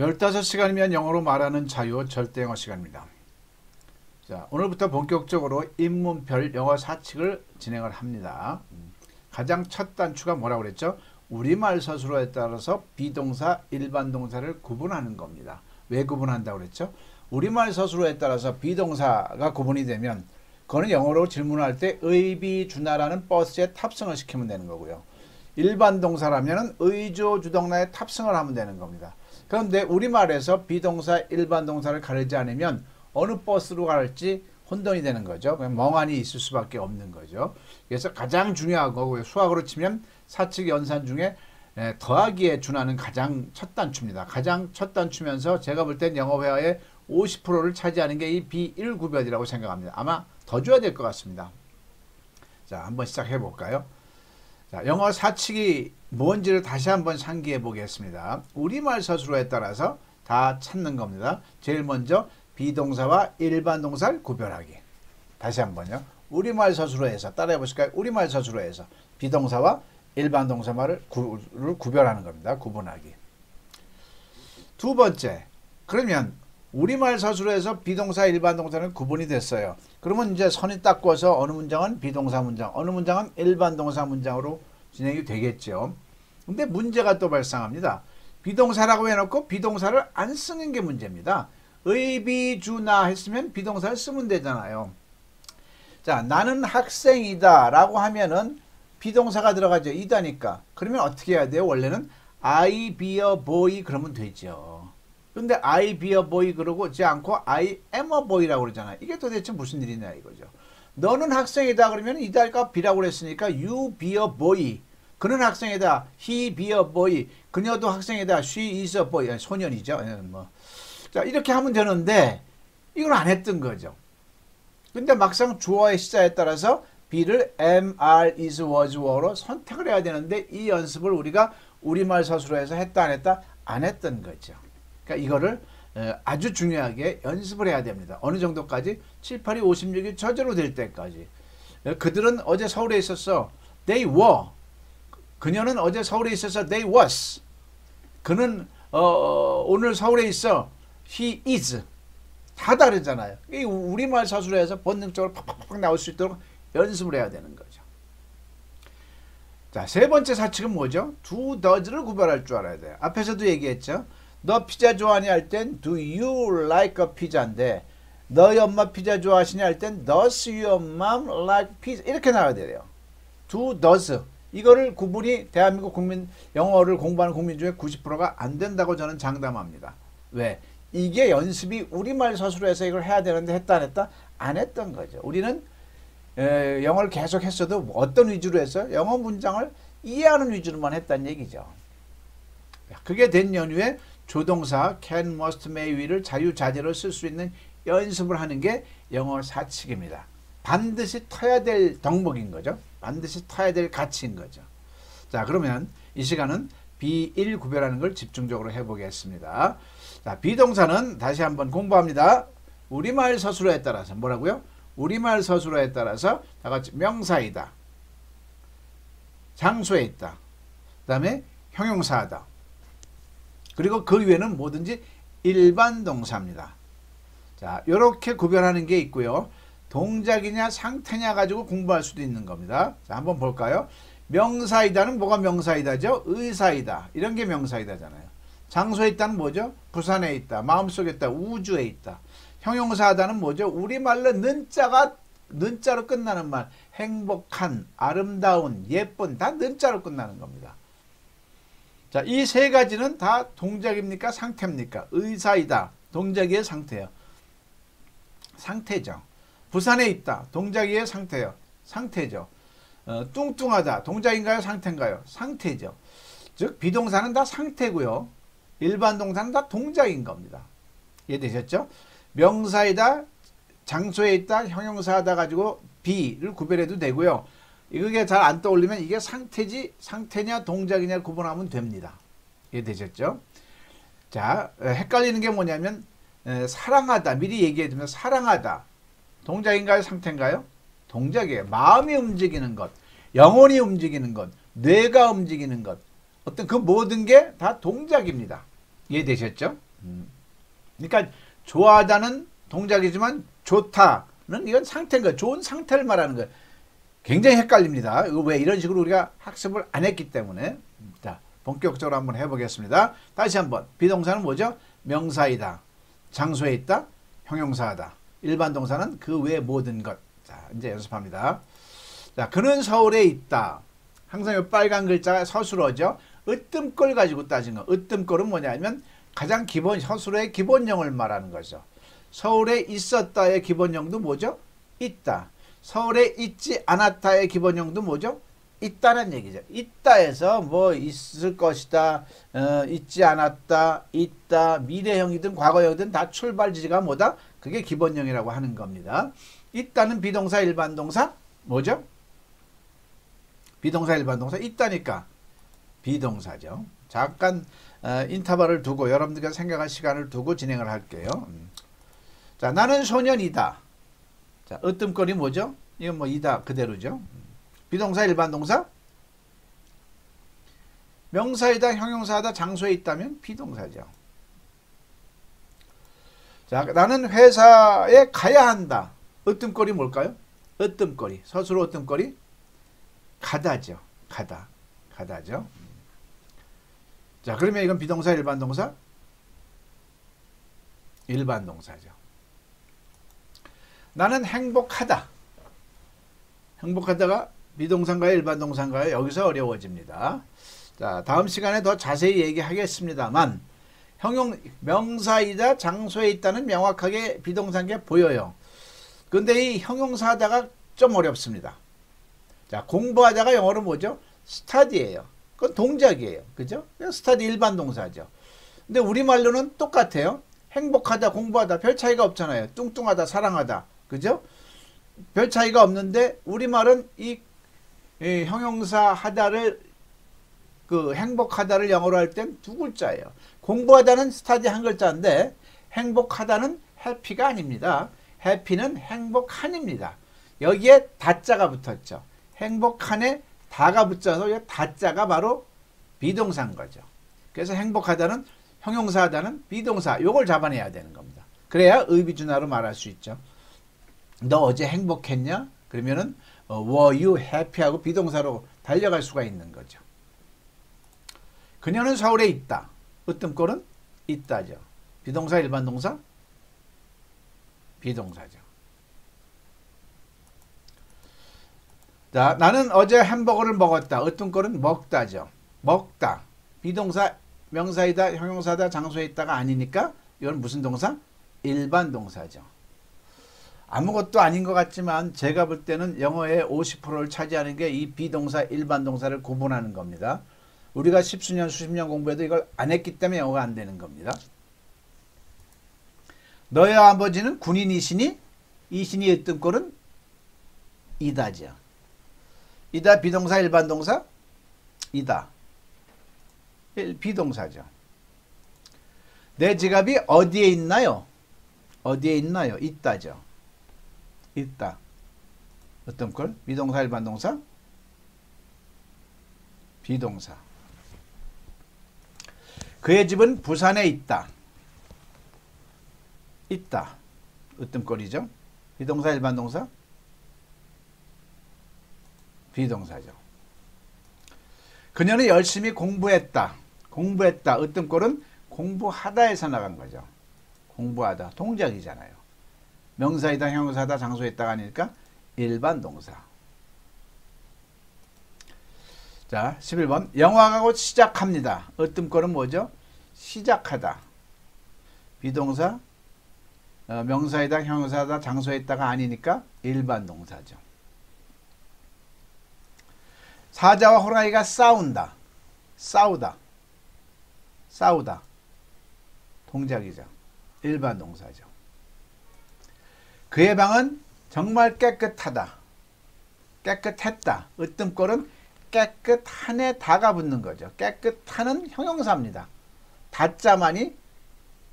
15시간이면 영어로 말하는 자유 절대 영어 시간입니다. 자, 오늘부터 본격적으로 입문별 영어 사칙을 진행을 합니다. 가장 첫 단추가 뭐라고 그랬죠? 우리말 서술어에 따라서 비동사, 일반 동사를 구분하는 겁니다. 왜 구분한다고 그랬죠? 우리말 서술어에 따라서 비동사가 구분이 되면 그거는 영어로 질문할 때 의비주나라는 버스에 탑승을 시키면 되는 거고요. 일반 동사라면 의조 주동나에 탑승을 하면 되는 겁니다. 그런데 우리말에서 비동사, 일반 동사를 가리지 않으면 어느 버스로 갈지 혼돈이 되는 거죠. 그냥 멍하니 있을 수밖에 없는 거죠. 그래서 가장 중요한 거고요. 수학으로 치면 사칙 연산 중에 더하기에 준하는 가장 첫 단추입니다. 가장 첫 단추면서 제가 볼 땐 영어 회화의 50%를 차지하는 게 이 B1구별이라고 생각합니다. 아마 더 줘야 될 것 같습니다. 자, 한번 시작해 볼까요? 자, 영어 사칙이 뭔지를 다시 한번 상기해 보겠습니다. 우리말 서술어에 따라서 다 찾는 겁니다. 제일 먼저 비동사와 일반 동사를 구별하기. 다시 한번요. 우리말 서술어에서 따라해 보실까요? 우리말 서술어에서 비동사와 일반 동사말을 구별하는 겁니다. 구분하기. 두 번째, 그러면 우리말 서술어에서 비동사, 일반 동사는 구분이 됐어요. 그러면 이제 선이 딱 꺼서 어느 문장은 비동사 문장, 어느 문장은 일반 동사 문장으로 진행이 되겠죠. 근데 문제가 또 발생합니다. 비동사라고 해놓고 비동사를 안 쓰는 게 문제입니다. 의비주나 했으면 비동사를 쓰면 되잖아요. 자, 나는 학생이다 라고 하면은 비동사가 들어가죠. 이다니까. 그러면 어떻게 해야 돼요? 원래는 I be a boy 그러면 되죠. 근데 I be a boy 그러지 않고 I am a boy라고 그러잖아요. 이게 도대체 무슨 일이냐 이거죠. 너는 학생이다 그러면 이달까 be라고 그랬으니까 you be a boy. 그는 학생이다. he be a boy. 그녀도 학생이다. she is a boy. 소년이죠. 뭐. 자, 이렇게 하면 되는데 이걸 안 했던 거죠. 근데 막상 주어의 시자에 따라서 be를 am, are, is, was, were로 선택을 해야 되는데 이 연습을 우리가 우리말 서술어에서 했다 안 했다? 안 했던 거죠. 그러니까 이거를 아주 중요하게 연습을 해야 됩니다. 어느 정도까지? 7, 8, 2, 56이 저절로 될 때까지. 그들은 어제 서울에 있었어. They were. 그녀는 어제 서울에 있어서 they was. 그는 오늘 서울에 있어. He is. 다 다르잖아요. 이 우리말 서술어에서 본능적으로 팍팍팍 나올 수 있도록 연습을 해야 되는 거죠. 자, 세 번째 사칙은 뭐죠? do, does를 구별할 줄 알아야 돼요. 앞에서도 얘기했죠. 너 피자 좋아하니 할 땐 do you like a pizza인데 너희 엄마 피자 좋아하시냐 할 땐 does your mom like pizza 이렇게 나와야 돼요. do, does 이거를 구분이 대한민국 국민 영어를 공부하는 국민 중에 90%가 안 된다고 저는 장담합니다. 왜? 이게 연습이 우리말 서술어에서 이걸 해야 되는데 했다 안 했다? 안 했던 거죠. 우리는 영어를 계속 했어도 어떤 위주로 해서 영어 문장을 이해하는 위주로만 했다는 얘기죠. 그게 된 연후에 조동사 can, must, may, will을 자유자재로 쓸 수 있는 연습을 하는 게 영어 사칙입니다. 반드시 터야 될 덕목인 거죠. 반드시 터야 될 가치인 거죠. 자, 그러면 이 시간은 B1 구별하는 걸 집중적으로 해보겠습니다. 자, 비동사는 다시 한번 공부합니다. 우리말 서술어에 따라서 뭐라고요? 우리말 서술어에 따라서 다 같이 명사이다. 장소에 있다. 그 다음에 형용사하다. 그리고 그 위에는 뭐든지 일반 동사입니다. 자, 이렇게 구별하는 게 있고요. 동작이냐 상태냐 가지고 공부할 수도 있는 겁니다. 자, 한번 볼까요? 명사이다는 뭐가 명사이다죠? 의사이다. 이런 게 명사이다잖아요. 장소에 있다는 뭐죠? 부산에 있다. 마음속에 있다. 우주에 있다. 형용사하다는 뭐죠? 우리말로 는자로 끝나는 말. 행복한, 아름다운, 예쁜 다 는자로 끝나는 겁니다. 자, 이 세 가지는 다 동작입니까? 상태입니까? 의사이다. 동작이의 상태예요. 상태죠. 부산에 있다. 동작이의 상태예요. 상태죠. 뚱뚱하다. 동작인가요? 상태인가요? 상태죠. 즉 비동사는 다 상태고요. 일반 동사는 다 동작인 겁니다. 이해되셨죠? 명사이다, 장소에 있다, 형용사하다 가지고 B를 구별해도 되고요. 이게 잘 안 떠올리면 이게 상태지 상태냐 동작이냐 구분하면 됩니다. 이해되셨죠? 자, 헷갈리는 게 뭐냐면 사랑하다 미리 얘기해두면 사랑하다 동작인가요? 상태인가요? 동작이에요. 마음이 움직이는 것, 영혼이 움직이는 것, 뇌가 움직이는 것 어떤 그 모든 게 다 동작입니다. 이해되셨죠? 그러니까 좋아하다는 동작이지만 좋다는 이건 상태인 거예요. 좋은 상태를 말하는 거예요. 굉장히 헷갈립니다. 이거 왜 이런 식으로 우리가 학습을 안 했기 때문에. 자, 본격적으로 한번 해보겠습니다. 다시 한번. 비동사는 뭐죠? 명사이다. 장소에 있다. 형용사하다. 일반 동사는 그 외 모든 것. 자, 이제 연습합니다. 자, 그는 서울에 있다. 항상 이 빨간 글자가 서술어죠. 으뜸꼴 가지고 따진 거. 으뜸꼴은 뭐냐면 가장 기본 서술어의 기본형을 말하는 거죠. 서울에 있었다의 기본형도 뭐죠? 있다. 서울에 있지 않았다의 기본형도 뭐죠? 있다는 얘기죠. 있다에서 뭐 있을 것이다, 있지 않았다, 있다, 미래형이든 과거형이든 다 출발지가 뭐다? 그게 기본형이라고 하는 겁니다. 있다는 비동사 일반동사 뭐죠? 비동사 일반동사 있다니까 비동사죠. 잠깐 인터벌을 두고 여러분들과 생각할 시간을 두고 진행을 할게요. 자, 나는 소년이다. 자, 으뜸거리 뭐죠? 이건 뭐 이다 그대로죠. 비동사 일반동사 명사이다 형용사다 장소에 있다면 비동사죠. 자, 나는 회사에 가야 한다. 으뜸거리 뭘까요? 으뜸거리 서술어 으뜸거리 가다죠. 가다죠. 자, 그러면 이건 비동사 일반동사 일반동사죠. 나는 행복하다. 행복하다가 비동사인가요? 일반동사인가요? 여기서 어려워집니다. 자, 다음 시간에 더 자세히 얘기하겠습니다만 명사이다 장소에 있다는 명확하게 비동사인 게 보여요. 근데 이 형용사하다가 좀 어렵습니다. 자, 공부하다가 영어로 뭐죠? 스타디예요. 그건 동작이에요. 그죠? 스타디 일반 동사죠. 근데 우리말로는 똑같아요. 행복하다, 공부하다 별 차이가 없잖아요. 뚱뚱하다, 사랑하다. 그죠? 별 차이가 없는데 우리말은 이 형용사 하다를 그 행복하다를 영어로 할 땐 두 글자예요. 공부하다는 스타디 한 글자인데 행복하다는 해피가 아닙니다. 해피는 행복한입니다. 여기에 다자가 붙었죠. 행복한에 다가 붙어서 이 다자가 바로 비동사인 거죠. 그래서 행복하다는 형용사하다는 비동사 요걸 잡아내야 되는 겁니다. 그래야 의비준화로 말할 수 있죠. 너 어제 행복했냐? 그러면은 were you happy 하고 비동사로 달려갈 수가 있는 거죠. 그녀는 서울에 있다. 으뜸꼴은 있다죠. 비동사 일반동사 비동사죠. 자, 나는 어제 햄버거를 먹었다. 으뜸꼴은 먹다죠. 먹다. 비동사 명사이다 형용사다 장소에 있다가 아니니까 이건 무슨 동사? 일반 동사죠. 아무것도 아닌 것 같지만 제가 볼 때는 영어의 50%를 차지하는 게 이 비동사 일반 동사를 구분하는 겁니다. 우리가 십수년 수십 년 공부해도 이걸 안 했기 때문에 영어가 안 되는 겁니다. 너의 아버지는 군인이시니? 이신이 으뜸꼴은 이다죠. 이다 비동사 일반 동사? 이다. 비동사죠. 내 지갑이 어디에 있나요? 어디에 있나요? 있다죠. 있다. 으뜸꼴 비동사 일반 동사? 비동사. 그의 집은 부산에 있다. 있다. 으뜸꼴이죠. 비동사 일반 동사? 비동사죠. 그녀는 열심히 공부했다. 공부했다. 으뜸꼴은 공부하다에서 나간 거죠. 공부하다. 동작이잖아요. 명사이다 형용사다 장소에 있다가 아니니까 일반 동사. 자, 11번. 영화가 곧 시작합니다. 으뜸꼴은 뭐죠? 시작하다. 비동사 명사이다 형용사다 장소에 있다가 아니니까 일반 동사죠. 사자와 호랑이가 싸운다. 싸우다. 싸우다. 동작이죠. 일반 동사죠. 그의 방은 정말 깨끗하다. 깨끗했다. 으뜸꼴은 깨끗한에 다가 붙는 거죠. 깨끗한은 형용사입니다. 다자만이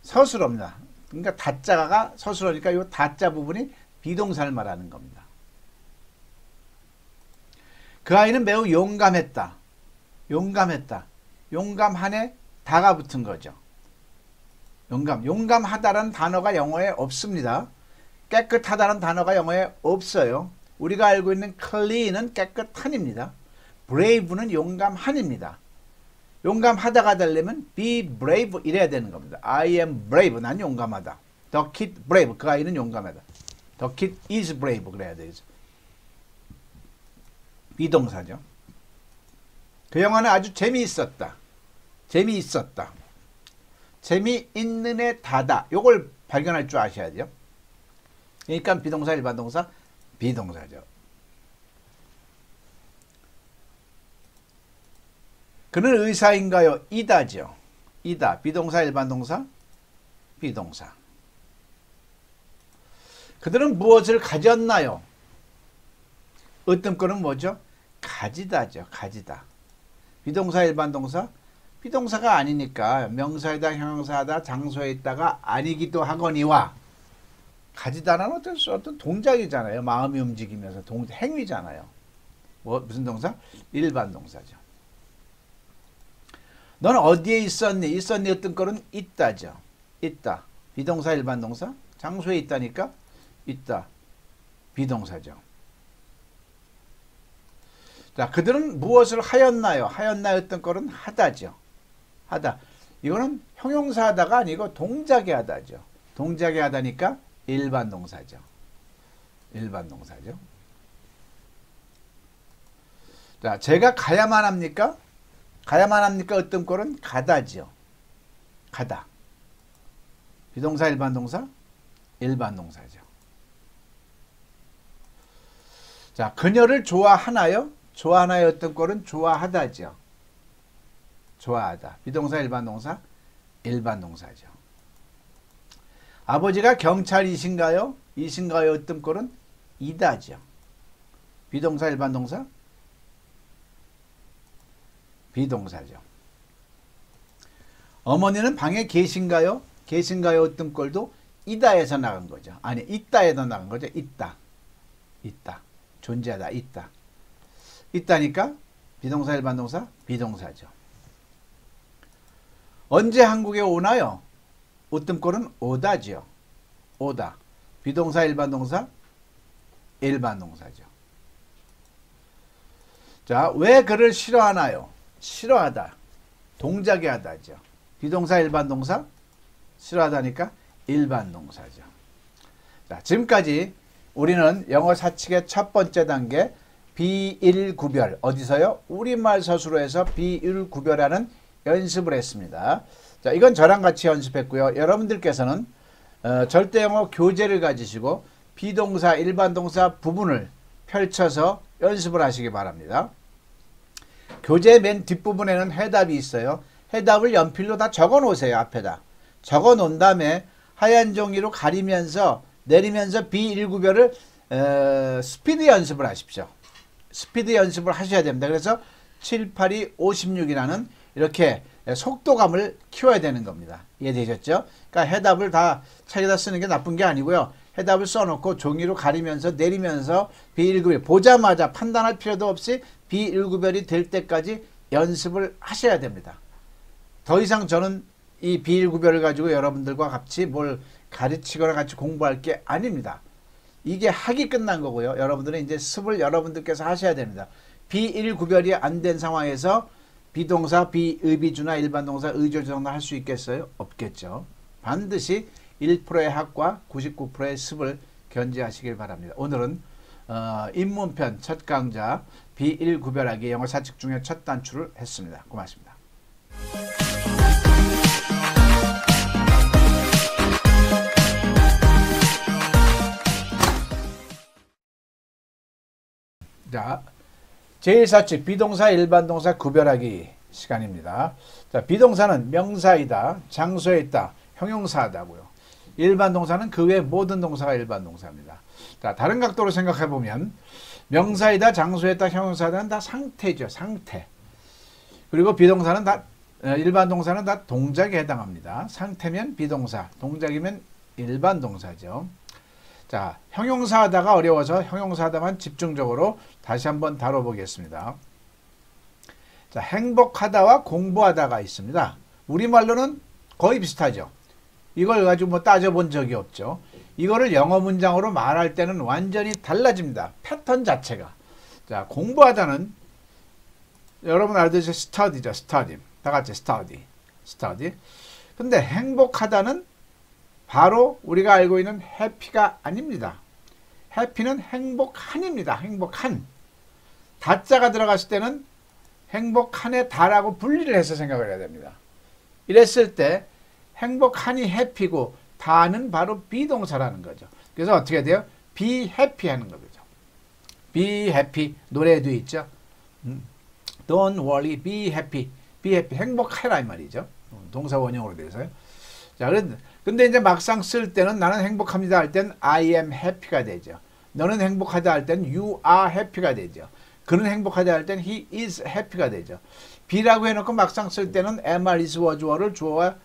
서술어입니다. 그러니까 다자가 서술어니까 이 다자 부분이 비동사를 말하는 겁니다. 그 아이는 매우 용감했다. 용감했다. 용감한에 다가 붙은 거죠. 용감하다라는 단어가 영어에 없습니다. 깨끗하다는 단어가 영어에 없어요. 우리가 알고 있는 clean은 깨끗한입니다. brave는 용감한입니다. 용감하다가 되려면 be brave 이래야 되는 겁니다. I am brave. 난 용감하다. The kid brave. 그 아이는 용감하다. The kid is brave. 그래야 되죠. 비동사죠. 그 영화는 아주 재미있었다. 재미있었다. 재미있는 애 다다. 요걸 발견할 줄 아셔야 돼요. 그러니까 비동사, 일반동사, 비동사죠. 그는 의사인가요? 이다죠. 이다. 비동사, 일반동사, 비동사. 그들은 무엇을 가졌나요? 으뜸권은 뭐죠? 가지다죠. 가지다. 비동사, 일반동사, 비동사가 아니니까 명사이다, 형용사다, 장소에 있다가 아니기도 하거니와 가지다는 어떤 동작이잖아요. 마음이 움직이면서 행위잖아요. 무슨 동사? 일반 동사죠. 너는 어디에 있었니? 있었니 어떤 거는 있다죠. 있다. 비동사, 일반 동사. 장소에 있다니까 있다. 비동사죠. 자, 그들은 무엇을 하였나요? 하였나요? 어떤 거는 하다죠. 하다. 이거는 형용사 하다가 아니고 동작에 하다죠. 동작에 하다니까 일반 동사죠. 일반 동사죠. 자, 제가 가야만 합니까? 가야만 합니까? 어떤 꼴은 가다죠. 가다. 비동사, 일반 동사? 일반 동사죠. 자, 그녀를 좋아하나요? 좋아하나요? 어떤 꼴은 좋아하다죠. 좋아하다. 비동사, 일반 동사? 일반 동사죠. 아버지가 경찰이신가요? 이신가요? 어떤 꼴은 이다죠. 비동사, 일반 동사? 비동사죠. 어머니는 방에 계신가요? 계신가요? 어떤 꼴도 이다에서 나간 거죠. 아니, 있다에서 나간 거죠. 있다. 있다. 존재하다. 있다. 있다니까 비동사, 일반 동사? 비동사죠. 언제 한국에 오나요? 으뜸꼴은 오다죠. 오다. 비동사, 일반 동사? 일반 동사죠. 자, 왜 그를 싫어하나요? 싫어하다. 동작에 하다죠. 비동사, 일반 동사? 싫어하다니까 일반 동사죠. 자, 지금까지 우리는 영어 사칙의 첫 번째 단계 비일 구별. 어디서요? 우리말 서술어에서 비일 구별하는 연습을 했습니다. 자, 이건 저랑 같이 연습했고요. 여러분들께서는 절대영어 교재를 가지시고 비동사, 일반 동사 부분을 펼쳐서 연습을 하시기 바랍니다. 교재 맨 뒷부분에는 해답이 있어요. 해답을 연필로 다 적어 놓으세요. 앞에다. 적어 놓은 다음에 하얀 종이로 가리면서 내리면서 비일구별을 스피드 연습을 하십시오. 스피드 연습을 하셔야 됩니다. 그래서 7, 8, 2, 56이라는 이렇게 속도감을 키워야 되는 겁니다. 이해되셨죠? 그러니까 해답을 다 책에다 쓰는 게 나쁜 게 아니고요. 해답을 써놓고 종이로 가리면서 내리면서 비일구별 보자마자 판단할 필요도 없이 비일구별이 될 때까지 연습을 하셔야 됩니다. 더 이상 저는 이 비일구별을 가지고 여러분들과 같이 뭘 가르치거나 같이 공부할 게 아닙니다. 이게 학이 끝난 거고요. 여러분들은 이제 습을 여러분들께서 하셔야 됩니다. 비일구별이 안 된 상황에서 비동사, 비의비주나 일반동사, 의조정도 할 수 있겠어요? 없겠죠. 반드시 1%의 학과 99%의 습을 견지하시길 바랍니다. 오늘은 입문편 첫 강좌 비일구별하기 영어 사칙 중에 첫 단추를 했습니다. 고맙습니다. 자, 제1사칙 비동사, 일반동사 구별하기 시간입니다. 자, 비동사는 명사이다, 장소에 있다, 형용사다고요. 일반동사는 그 외 모든 동사가 일반동사입니다. 자, 다른 각도로 생각해 보면 명사이다, 장소에 있다, 형용사는 다 상태죠. 상태. 그리고 비동사는 다 일반동사는 다 동작에 해당합니다. 상태면 비동사, 동작이면 일반동사죠. 자, 형용사 하다가 어려워서 형용사 하다만 집중적으로 다시 한번 다뤄보겠습니다. 자, 행복하다와 공부하다가 있습니다. 우리말로는 거의 비슷하죠. 이걸 가지고 뭐 따져본 적이 없죠. 이거를 영어 문장으로 말할 때는 완전히 달라집니다. 패턴 자체가. 자, 공부하다는 여러분 알듯이 study죠. study. 다 같이 study. study. 근데 행복하다는 바로 우리가 알고 있는 happy가 아닙니다. happy는 행복한입니다. 행복한. 다자가 들어갔을 때는 행복한의 다라고 분리를 해서 생각을 해야 됩니다. 이랬을 때 행복한이 happy고 다는 바로 비동사라는 거죠. 그래서 어떻게 돼요? be happy 하는 거죠. be happy. 노래에도 있죠. Don't worry, be happy. be happy. 행복해라 이 말이죠. 동사 원형으로 돼서요. 자, 근데 이제 막상 쓸 때는 나는 행복합니다 할 땐 I am happy가 되죠. 너는 행복하다 할 땐 you are happy가 되죠. 그는 행복하다 할 땐 he is happy가 되죠. be라고 해놓고 막상 쓸 때는 am, are, is, was, were를 주어와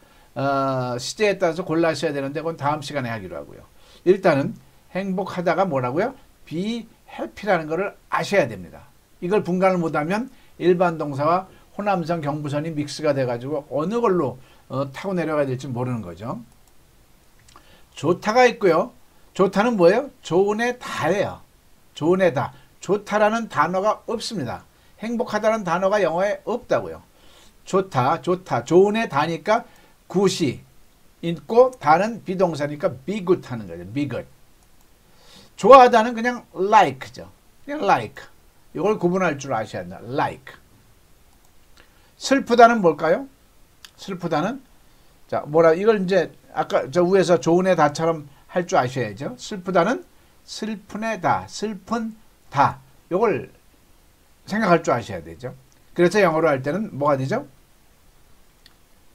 시제에 따라서 골라셔야 되는데 그건 다음 시간에 하기로 하고요. 일단은 행복하다가 뭐라고요? be happy라는 것을 아셔야 됩니다. 이걸 분간을 못하면 일반 동사와 호남성 경부선이 믹스가 돼가지고 어느 걸로 타고 내려가야 될지 모르는 거죠. 좋다가 있고요. 좋다는 뭐예요? 좋은의 다예요. 좋은의 다. 좋다라는 단어가 없습니다. 행복하다는 단어가 영어에 없다고요. 좋다, 좋다. 좋은의 다니까 굿이 있고 다는 비동사니까 be good 하는 거죠. be good. 좋아하다는 그냥 like죠. 그냥 like. 이걸 구분할 줄 아셔야 한다. like. 슬프다는 뭘까요? 슬프다는 자 뭐라 이걸 이제 아까 저 위에서 좋은의 다처럼 할 줄 아셔야죠. 슬프다는 슬픈의 다, 슬픈 다. 이걸 생각할 줄 아셔야 되죠. 그래서 영어로 할 때는 뭐가 되죠?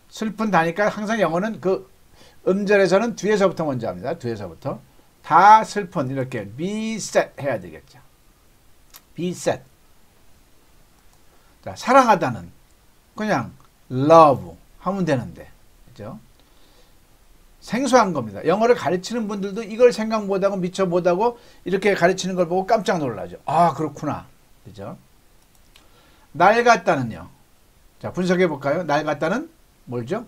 슬픈 다니까 항상 영어는 그 음절에서는 뒤에서부터 먼저 합니다. 뒤에서부터. 다 슬픈 이렇게 be sad 해야 되겠죠. be sad. 자, 사랑하다는 그냥 love 하면 되는데. 그죠? 생소한 겁니다. 영어를 가르치는 분들도 이걸 생각 못하고 미처 못하고 이렇게 가르치는 걸 보고 깜짝 놀라죠. 아, 그렇구나. 그죠? 날 같다는요. 자, 분석해 볼까요? 날 같다는 뭘죠?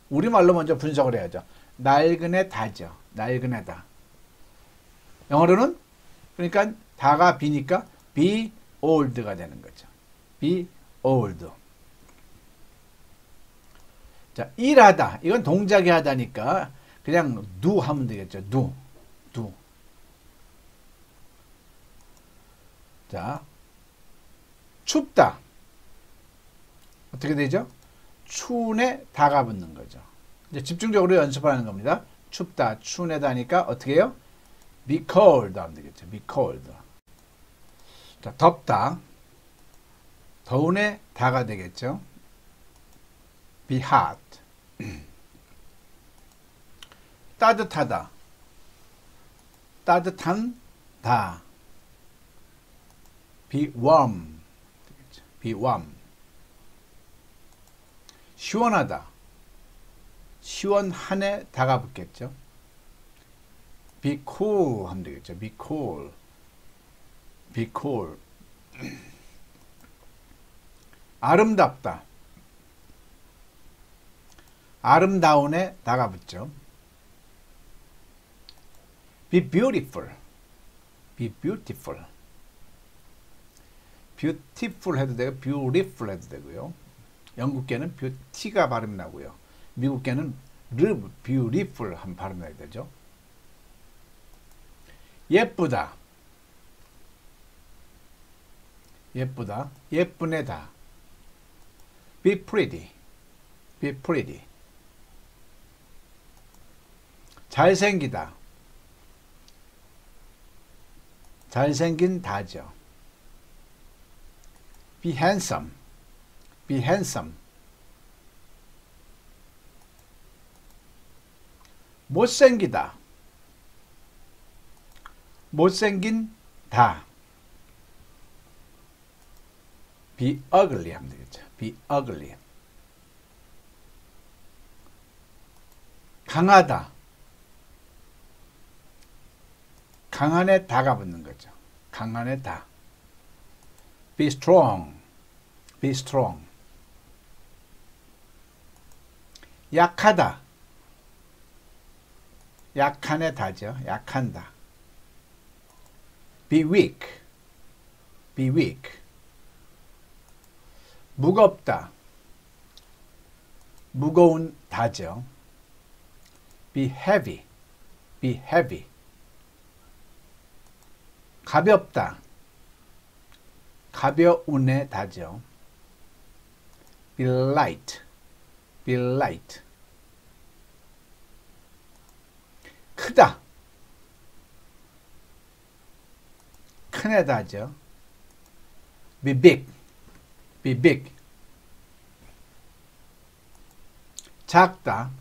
우리말로 먼저 분석을 해야죠. 낡은의 다죠. 낡은의 다. 영어로는 그러니까 다가 be니까 be old가 되는 거죠. be old. 자, 일하다. 이건 동작이 하다니까 그냥 do 하면 되겠죠. do. 자, 춥다. 어떻게 되죠? 추운에 다가 붙는 거죠. 이제 집중적으로 연습을 하는 겁니다. 춥다, 추운에 다니까 어떻게 해요? be cold 하면 되겠죠. be cold. 자, 덥다. 더운에 다가 되겠죠. be hot. 따뜻하다. 따뜻한 다. be warm. be warm. 시원하다. 시원한에 다가 붙겠죠. be cool 하면 되겠죠. be cool. be cool. 아름답다. 아름다운에 다가 붙죠. be beautiful. be beautiful. beautiful 해도 되고 beautiful 해도 되고요. 영국계는 beauty가 발음 나고요. 미국계는 beautiful 한 발음 나야 되죠. 예쁘다. 예쁘다. 예쁜 애다. be pretty. be pretty. 잘생기다. 잘생긴 다죠. be handsome. be handsome. 못생기다. 못생긴 다. be ugly 하면 되겠죠. be ugly. 강하다. 강한에 다가 붙는 거죠. 강한에 다. be strong. be strong. 약하다. 약한에 다죠. 약한다. be weak. be weak. 무겁다. 무거운 다죠. be heavy. be heavy. 가볍다. 가벼운에 다죠. be light. be light. 크다. 큰에 다죠. be big. be big. 작다.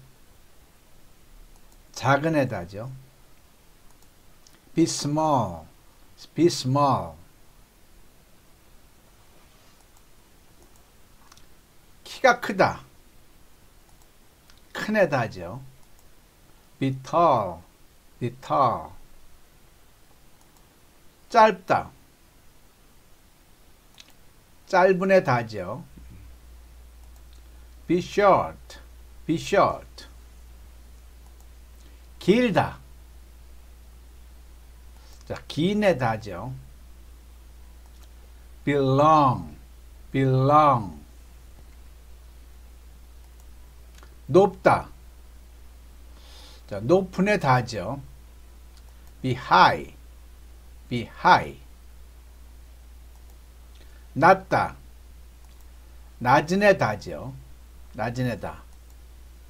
작은 에 다죠. be small. be small. 키가 크다. 큰 에 다죠. be tall. be tall. 짧다. 짧은 에 다죠. be short. be short. 길다. 자, 긴 에 다죠. be long. be long. 높다. 자, 높은 에 다죠. be high. be high. 낮다. 낮은 에 다죠. 낮은 에다.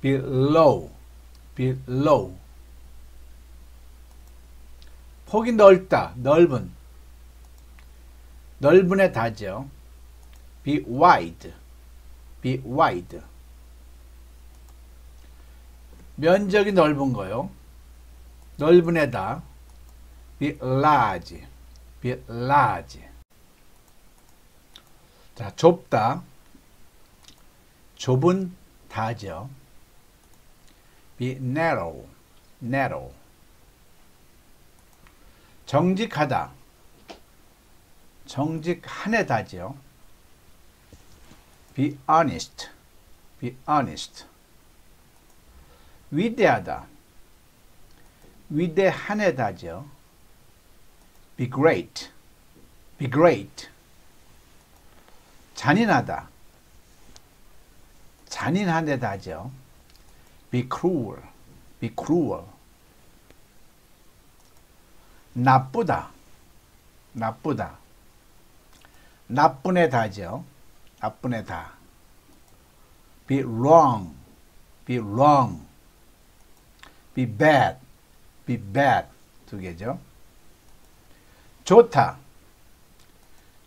be low. be low. 폭이 넓다. 넓은. 넓은 에 다죠. be wide. be wide. 면적이 넓은 거요. 넓은 에다. be large. be large. 자, 좁다. 좁은 다죠. be narrow. narrow. 정직하다. 정직한에 다죠. be honest. be honest. 위대하다. 위대한에 다죠. be great. be great. 잔인하다. 잔인한에 다죠. be cruel. be cruel. 나쁘다. 나쁘다. 나쁜에 다죠. 나쁜에 다. be wrong. be wrong. be bad. be bad. 두 개죠. 좋다.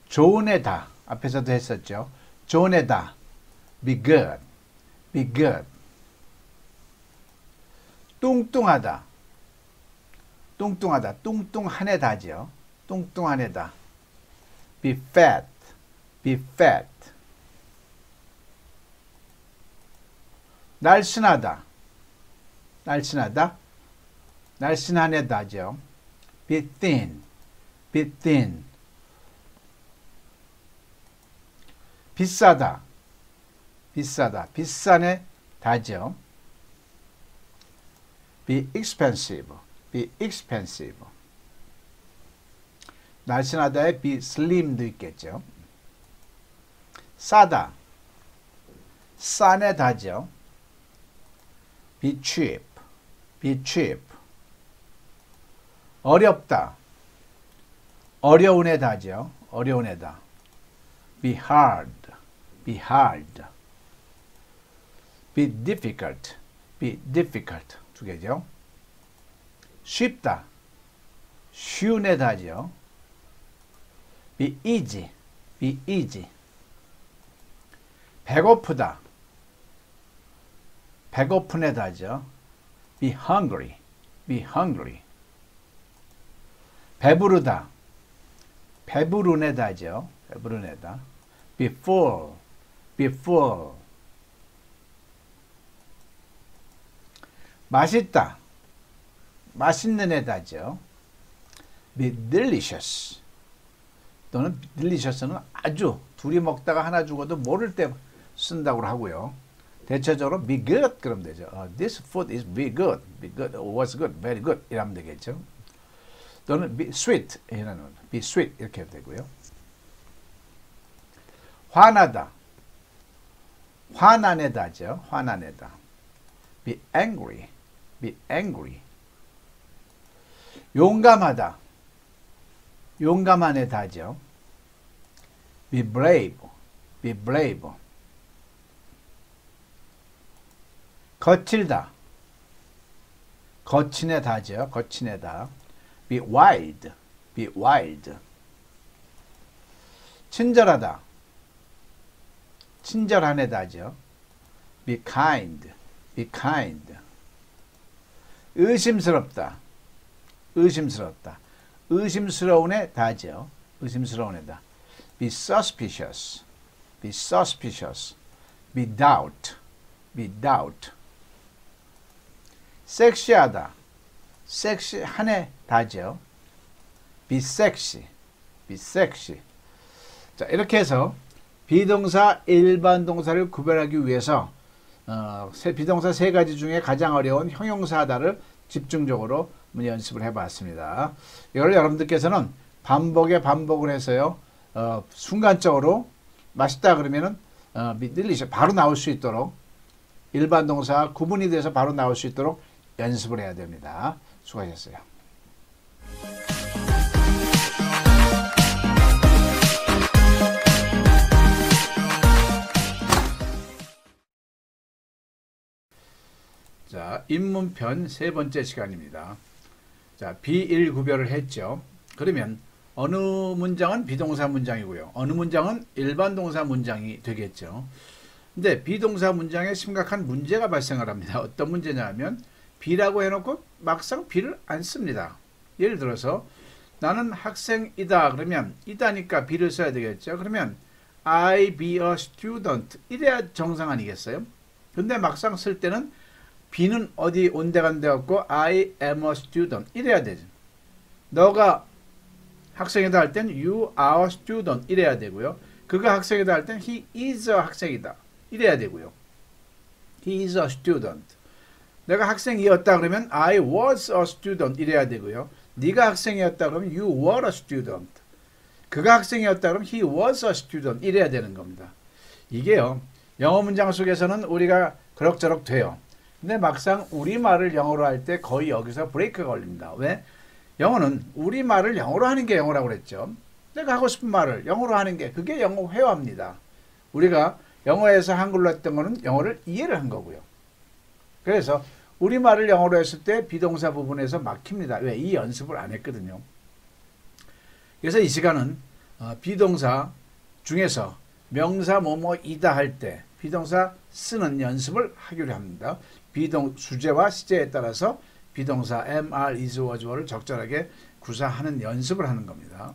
좋은 애다. 앞에서도 했었죠. 좋은 애다. be good. be good. 뚱뚱하다. 뚱뚱하다. 뚱뚱한 애다죠. 뚱뚱한 애다. be fat. be fat. 날씬하다. 날씬하다. 날씬한 애다죠. be thin. be thin. 비싸다. 비싸다. 비싼 애다죠. be expensive. be expensive. 날씬하다에 be slim도 있겠죠. 싸다. 싼 애다죠. be cheap. be cheap. 어렵다. 어려운 애다죠. 어려운 애다. be hard. be hard. be difficult. be difficult. 두 개죠. 쉽다. 쉬운 애다죠. be easy. be easy. 배고프다. 배고픈 애다죠. be hungry. be hungry. 배부르다. 배부른 애다죠. 배부른 애다. be full. be full. 맛있다. 맛있는 애다죠. be delicious. 또는 delicious는 아주 둘이 먹다가 하나 죽어도 모를 때 쓴다고 하고요. 대체적으로 be good 그러면 되죠. This food is be good, was good, very good 이러면 되겠죠. 또는 be sweet 이라는 be sweet 이렇게 해도 되고요. 화나다, 화난애다죠. 화난애다. be angry, be angry. 용감하다, 용감한 애다죠. be brave, be brave. 거칠다, 거친 애다죠. 거친 애다. be wild, be wild. 친절하다, 친절한 애다죠. be kind, be kind. 의심스럽다, 의심스럽다. 의심스러운 애다죠. 의심스러운 애다. be suspicious, be suspicious. be doubt, be doubt. 섹시하다, 섹시한 애다죠. be sexy, be sexy. 자, 이렇게 해서 비동사, 일반 동사를 구별하기 위해서 비동사 세 가지 중에 가장 어려운 형용사다를 집중적으로 연습을 해봤습니다. 이걸 여러분들께서는 반복을 해서요. 순간적으로 맛있다 그러면은 딜리셔 바로 나올 수 있도록 일반 동사 구분이 돼서 바로 나올 수 있도록 연습을 해야 됩니다. 수고하셨어요. 자, 입문편 세 번째 시간입니다. 자, 비일 구별을 했죠. 그러면 어느 문장은 비동사 문장이고요. 어느 문장은 일반 동사 문장이 되겠죠. 근데 비동사 문장에 심각한 문제가 발생을 합니다. 어떤 문제냐면 비라고 해놓고 막상 비를 안 씁니다. 예를 들어서 나는 학생이다 그러면 이다니까 비를 써야 되겠죠. 그러면 I be a student 이래야 정상 아니겠어요? 근데 막상 쓸 때는 비는 어디 온데간데 없고 I am a student 이래야 되죠. 너가 학생이다 할 땐 you are a student 이래야 되고요. 그가 학생이다 할 땐 he is a 학생이다 이래야 되고요. he is a student. 내가 학생이었다 그러면 I was a student 이래야 되고요. 네가 학생이었다 그러면 you were a student. 그가 학생이었다 그러면 he was a student 이래야 되는 겁니다. 이게요. 영어 문장 속에서는 우리가 그럭저럭 돼요. 근데 막상 우리말을 영어로 할 때 거의 여기서 브레이크가 걸립니다. 왜? 영어는 우리말을 영어로 하는 게 영어라고 그랬죠. 내가 하고 싶은 말을 영어로 하는 게 그게 영어 회화입니다. 우리가 영어에서 한글로 했던 거는 영어를 이해를 한 거고요. 그래서 우리말을 영어로 했을 때 비동사 부분에서 막힙니다. 왜? 이 연습을 안 했거든요. 그래서 이 시간은 비동사 중에서 명사 뭐뭐이다 할 때 비동사 쓰는 연습을 하기로 합니다. 수제와 시제에 따라서 비동사 am, are, is, was, were를 적절하게 구사하는 연습을 하는 겁니다.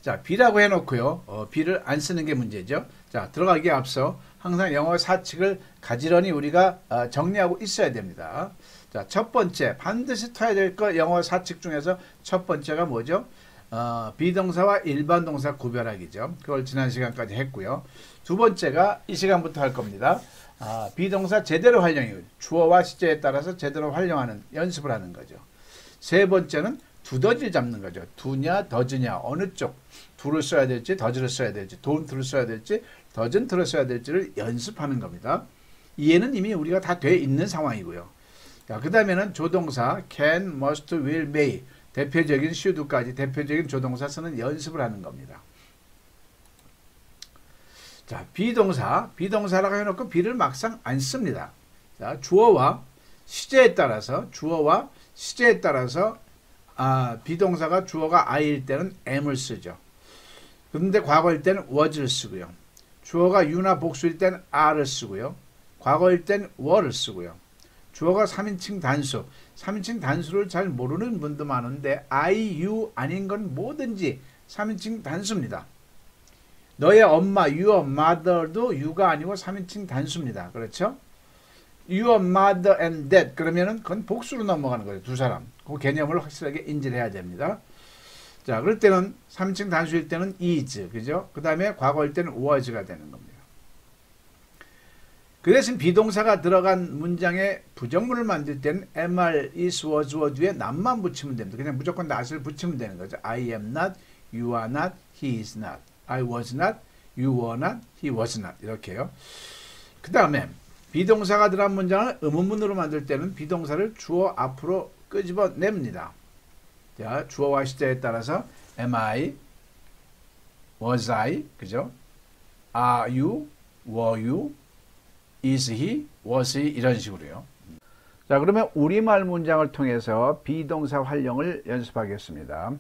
자, be라고 해놓고요. be를 안 쓰는 게 문제죠. 자, 들어가기에 앞서 항상 영어 사칙을 가지런히 우리가 정리하고 있어야 됩니다. 자, 첫 번째 반드시 타야 될 거 영어 사칙 중에서 첫 번째가 뭐죠? 비동사와 일반 동사 구별하기죠. 그걸 지난 시간까지 했고요. 두 번째가 이 시간부터 할 겁니다. 비동사 제대로 활용이에요. 주어와 시제에 따라서 제대로 활용하는 연습을 하는 거죠. 세 번째는 두더지를 잡는 거죠. 두냐 더즈냐 어느 쪽 두를 써야 될지 더즈를 써야 될지 돈트를 써야 될지 더즌트를 써야 될지를 연습하는 겁니다. 이해는 이미 우리가 다 돼 있는 상황이고요. 그 다음에는 조동사 can, must, will, may 대표적인 should까지 대표적인 조동사 쓰는 연습을 하는 겁니다. 자, 비동사라고 해놓고 be를 막상 안 씁니다. 자, 주어와 시제에 따라서 비동사가 주어가 I일 때는 am을 쓰죠. 그런데 과거일 때는 was를 쓰고요. 주어가 you나 복수일 때는 are를 쓰고요. 과거일 때는 were를 쓰고요. 주어가 3인칭 단수, 3인칭 단수를 잘 모르는 분도 많은데 I, you 아닌 건 뭐든지 3인칭 단수입니다. 너의 엄마, your mother도 you가 아니고 3인칭 단수입니다. 그렇죠? your mother and dad 그러면은 그건 복수로 넘어가는 거예요. 두 사람. 그 개념을 확실하게 인지를 해야 됩니다. 자, 그럴 때는 3인칭 단수일 때는 is, 그죠? 그 다음에 과거일 때는 was가 되는 겁니다. 그 대신 비동사가 들어간 문장에 부정문을 만들 때는 am, is, was, were 뒤에 not만 붙이면 됩니다. 그냥 무조건 not을 붙이면 되는 거죠. I am not, you are not, he is not. I was not, you were not, he was not. 이렇게요. 그 다음에 비동사가 들어간 문장을 의문문으로 만들 때는 비동사를 주어 앞으로 끄집어냅니다. 자, 주어와 시제에 따라서 am I, was I, 그죠? Are you, were you, is he, was he 이런 식으로요. 자, 그러면 우리말 문장을 통해서 비동사 활용을 연습하겠습니다.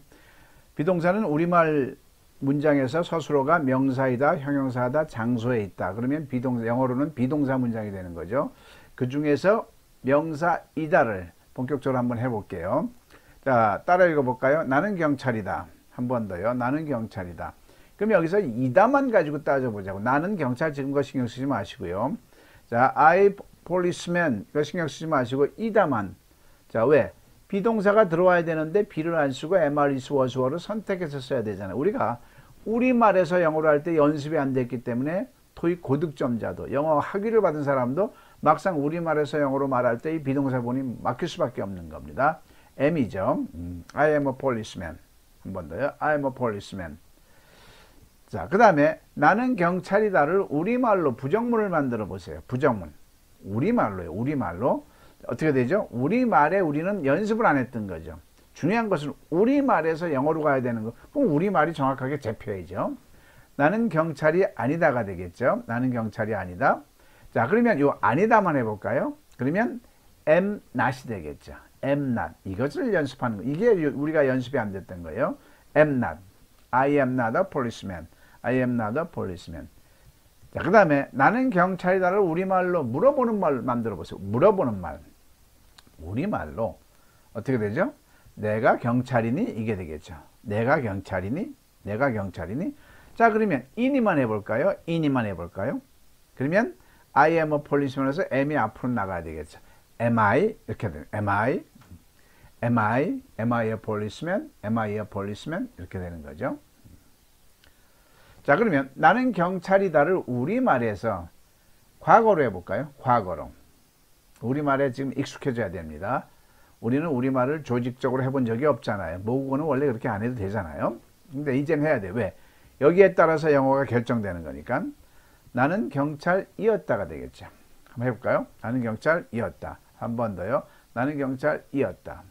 비동사는 우리말 문장에서 서술어가 명사이다, 형용사다, 장소에 있다. 그러면 비동사, 영어로는 비동사 문장이 되는 거죠. 그 중에서 명사이다를 본격적으로 한번 해볼게요. 자, 따라 읽어볼까요? 나는 경찰이다. 한 번 더요. 나는 경찰이다. 그럼 여기서 이다만 가지고 따져보자고. 나는 경찰 지금 거 신경 쓰지 마시고요. 자, I policeman 이거 신경 쓰지 마시고 이다만. 자, 왜? 비동사가 들어와야 되는데 B를 안 쓰고 MR, is, was, were를 선택해서 써야 되잖아요. 우리가 우리말에서 영어로 할 때 연습이 안 됐기 때문에 토익 고득점자도 영어 학위를 받은 사람도 막상 우리말에서 영어로 말할 때 이 비동사본이 막힐 수밖에 없는 겁니다. M이죠. I am a policeman. 한 번 더요. I am a policeman. 자, 그 다음에 나는 경찰이다를 우리말로 부정문을 만들어 보세요. 부정문. 우리말로요. 우리말로. 어떻게 되죠? 우리말에 우리는 연습을 안 했던 거죠. 중요한 것은 우리말에서 영어로 가야 되는 거. 그럼 우리말이 정확하게 잡혀야죠. 나는 경찰이 아니다가 되겠죠. 나는 경찰이 아니다. 자, 그러면 요 아니다만 해볼까요? 그러면 am not이 되겠죠. am not. 이것을 연습하는 거. 이게 우리가 연습이 안 됐던 거예요. am not. I am not a policeman. I am not a policeman. 자, 그 다음에 나는 경찰이다를 우리말로 물어보는 말 만들어 보세요. 물어보는 말. 우리말로 어떻게 되죠? 내가 경찰이니? 이게 되겠죠. 내가 경찰이니? 내가 경찰이니? 자, 그러면 이니만 해볼까요? 이니만 해볼까요? 그러면 I am a policeman에서 am이 앞으로 나가야 되겠죠. Am I? 이렇게 되는. Am I? Am I? Am I a policeman? Am I a policeman? 이렇게 되는 거죠. 자, 그러면 나는 경찰이다를 우리말에서 과거로 해볼까요? 과거로. 우리말에 지금 익숙해져야 됩니다. 우리는 우리말을 조직적으로 해본 적이 없잖아요. 모국어는 원래 그렇게 안 해도 되잖아요. 근데 이제는 해야 돼. 왜? 여기에 따라서 영어가 결정되는 거니까. 나는 경찰이었다가 되겠죠. 한번 해볼까요? 나는 경찰이었다. 한 번 더요. 나는 경찰이었다.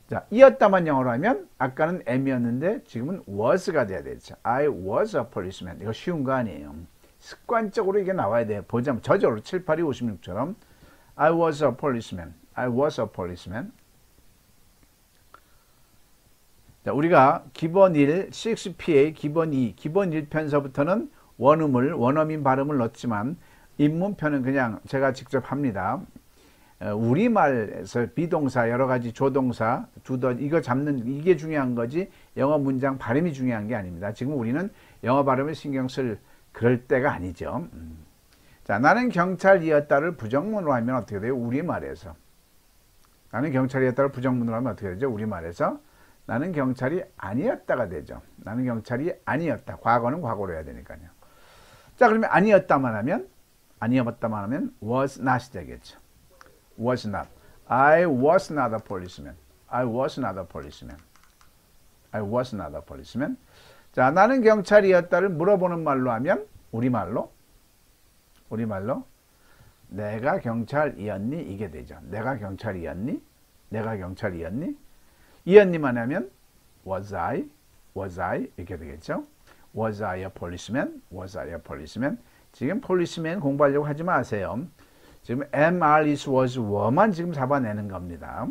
자, 이었다만 영어로 하면 아까는 am이었는데 지금은 was가 돼야 되죠. I was a policeman. 이거 쉬운 거 아니에요. 습관적으로 이게 나와야 돼요. 보자면 저절로 7, 8, 2, 56처럼 I was a policeman. I was a policeman. 자, 우리가 기본 1, 6PA, 기본 2, 기본 1편서부터는 원음을, 원어민 발음을 넣지만 입문편은 그냥 제가 직접 합니다. 우리말에서 비동사, 여러 가지 조동사, 두더 이거 잡는 이게 중요한 거지 영어 문장 발음이 중요한 게 아닙니다. 지금 우리는 영어 발음을 신경 쓸 그럴 때가 아니죠. 자, 나는 경찰이었다를 부정문으로 하면 어떻게 돼요? 우리말에서. 나는 경찰이었다를 부정문으로 하면 어떻게 되죠? 우리말에서. 나는 경찰이 아니었다가 되죠. 나는 경찰이 아니었다. 과거는 과거로 해야 되니까요. 자, 그러면 아니었다만 하면 was not이 되겠죠. was not. I was not a policeman. I was not a policeman. I was not a policeman. 자, 나는 경찰이었다를 물어보는 말로 하면 우리말로 내가 경찰이었니? 이게 되죠. 내가 경찰이었니? 내가 경찰이었니? 이었니만 하면 was I 이렇게 되겠죠. Was I a policeman? Was I a policeman? 지금 policeman 공부하려고 하지 마세요. 지금 am, are, is, was, were만 지금 잡아내는 겁니다.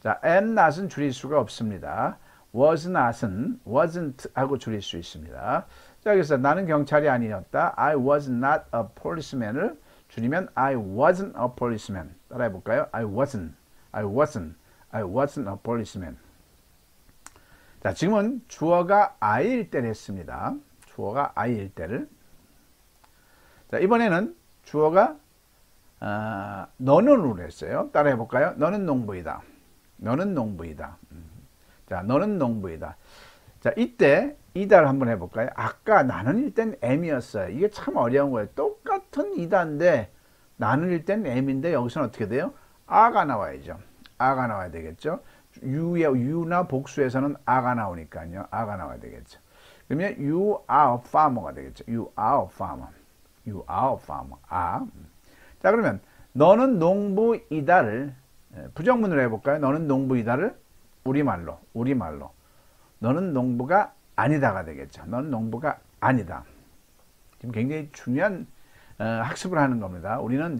자, am not은 줄일 수가 없습니다. was not은 wasn't 하고 줄일 수 있습니다. 자, 그래서 나는 경찰이 아니었다. I was not a policeman을 줄이면 I wasn't a policeman. 따라해 볼까요? I wasn't a policeman. 자, 지금은 주어가 I일 때를 했습니다. 주어가 I일 때를. 자, 이번에는 주어가 너는으로 했어요. 따라해 볼까요? 너는 농부이다. 너는 농부이다. 자, 너는 농부이다. 자, 자, 이때 이다를 한번 해볼까요? 아까 나눌 땐 M이었어요. 이게 참 어려운 거예요. 똑같은 이다인데 나눌 땐 M인데 여기서는 어떻게 돼요? R가 나와야죠. R가 나와야 되겠죠. U나 복수에서는 R가 나오니까요. R가 나와야 되겠죠. 그러면 You are a farmer가 되겠죠. You are a farmer. You are a farmer. R. 자, 그러면 너는 농부이다를 부정문으로 해볼까요? 너는 농부이다를 우리말로. 너는 농부가 아니다가 되겠죠. 너는 농부가 아니다. 지금 굉장히 중요한 학습을 하는 겁니다. 우리는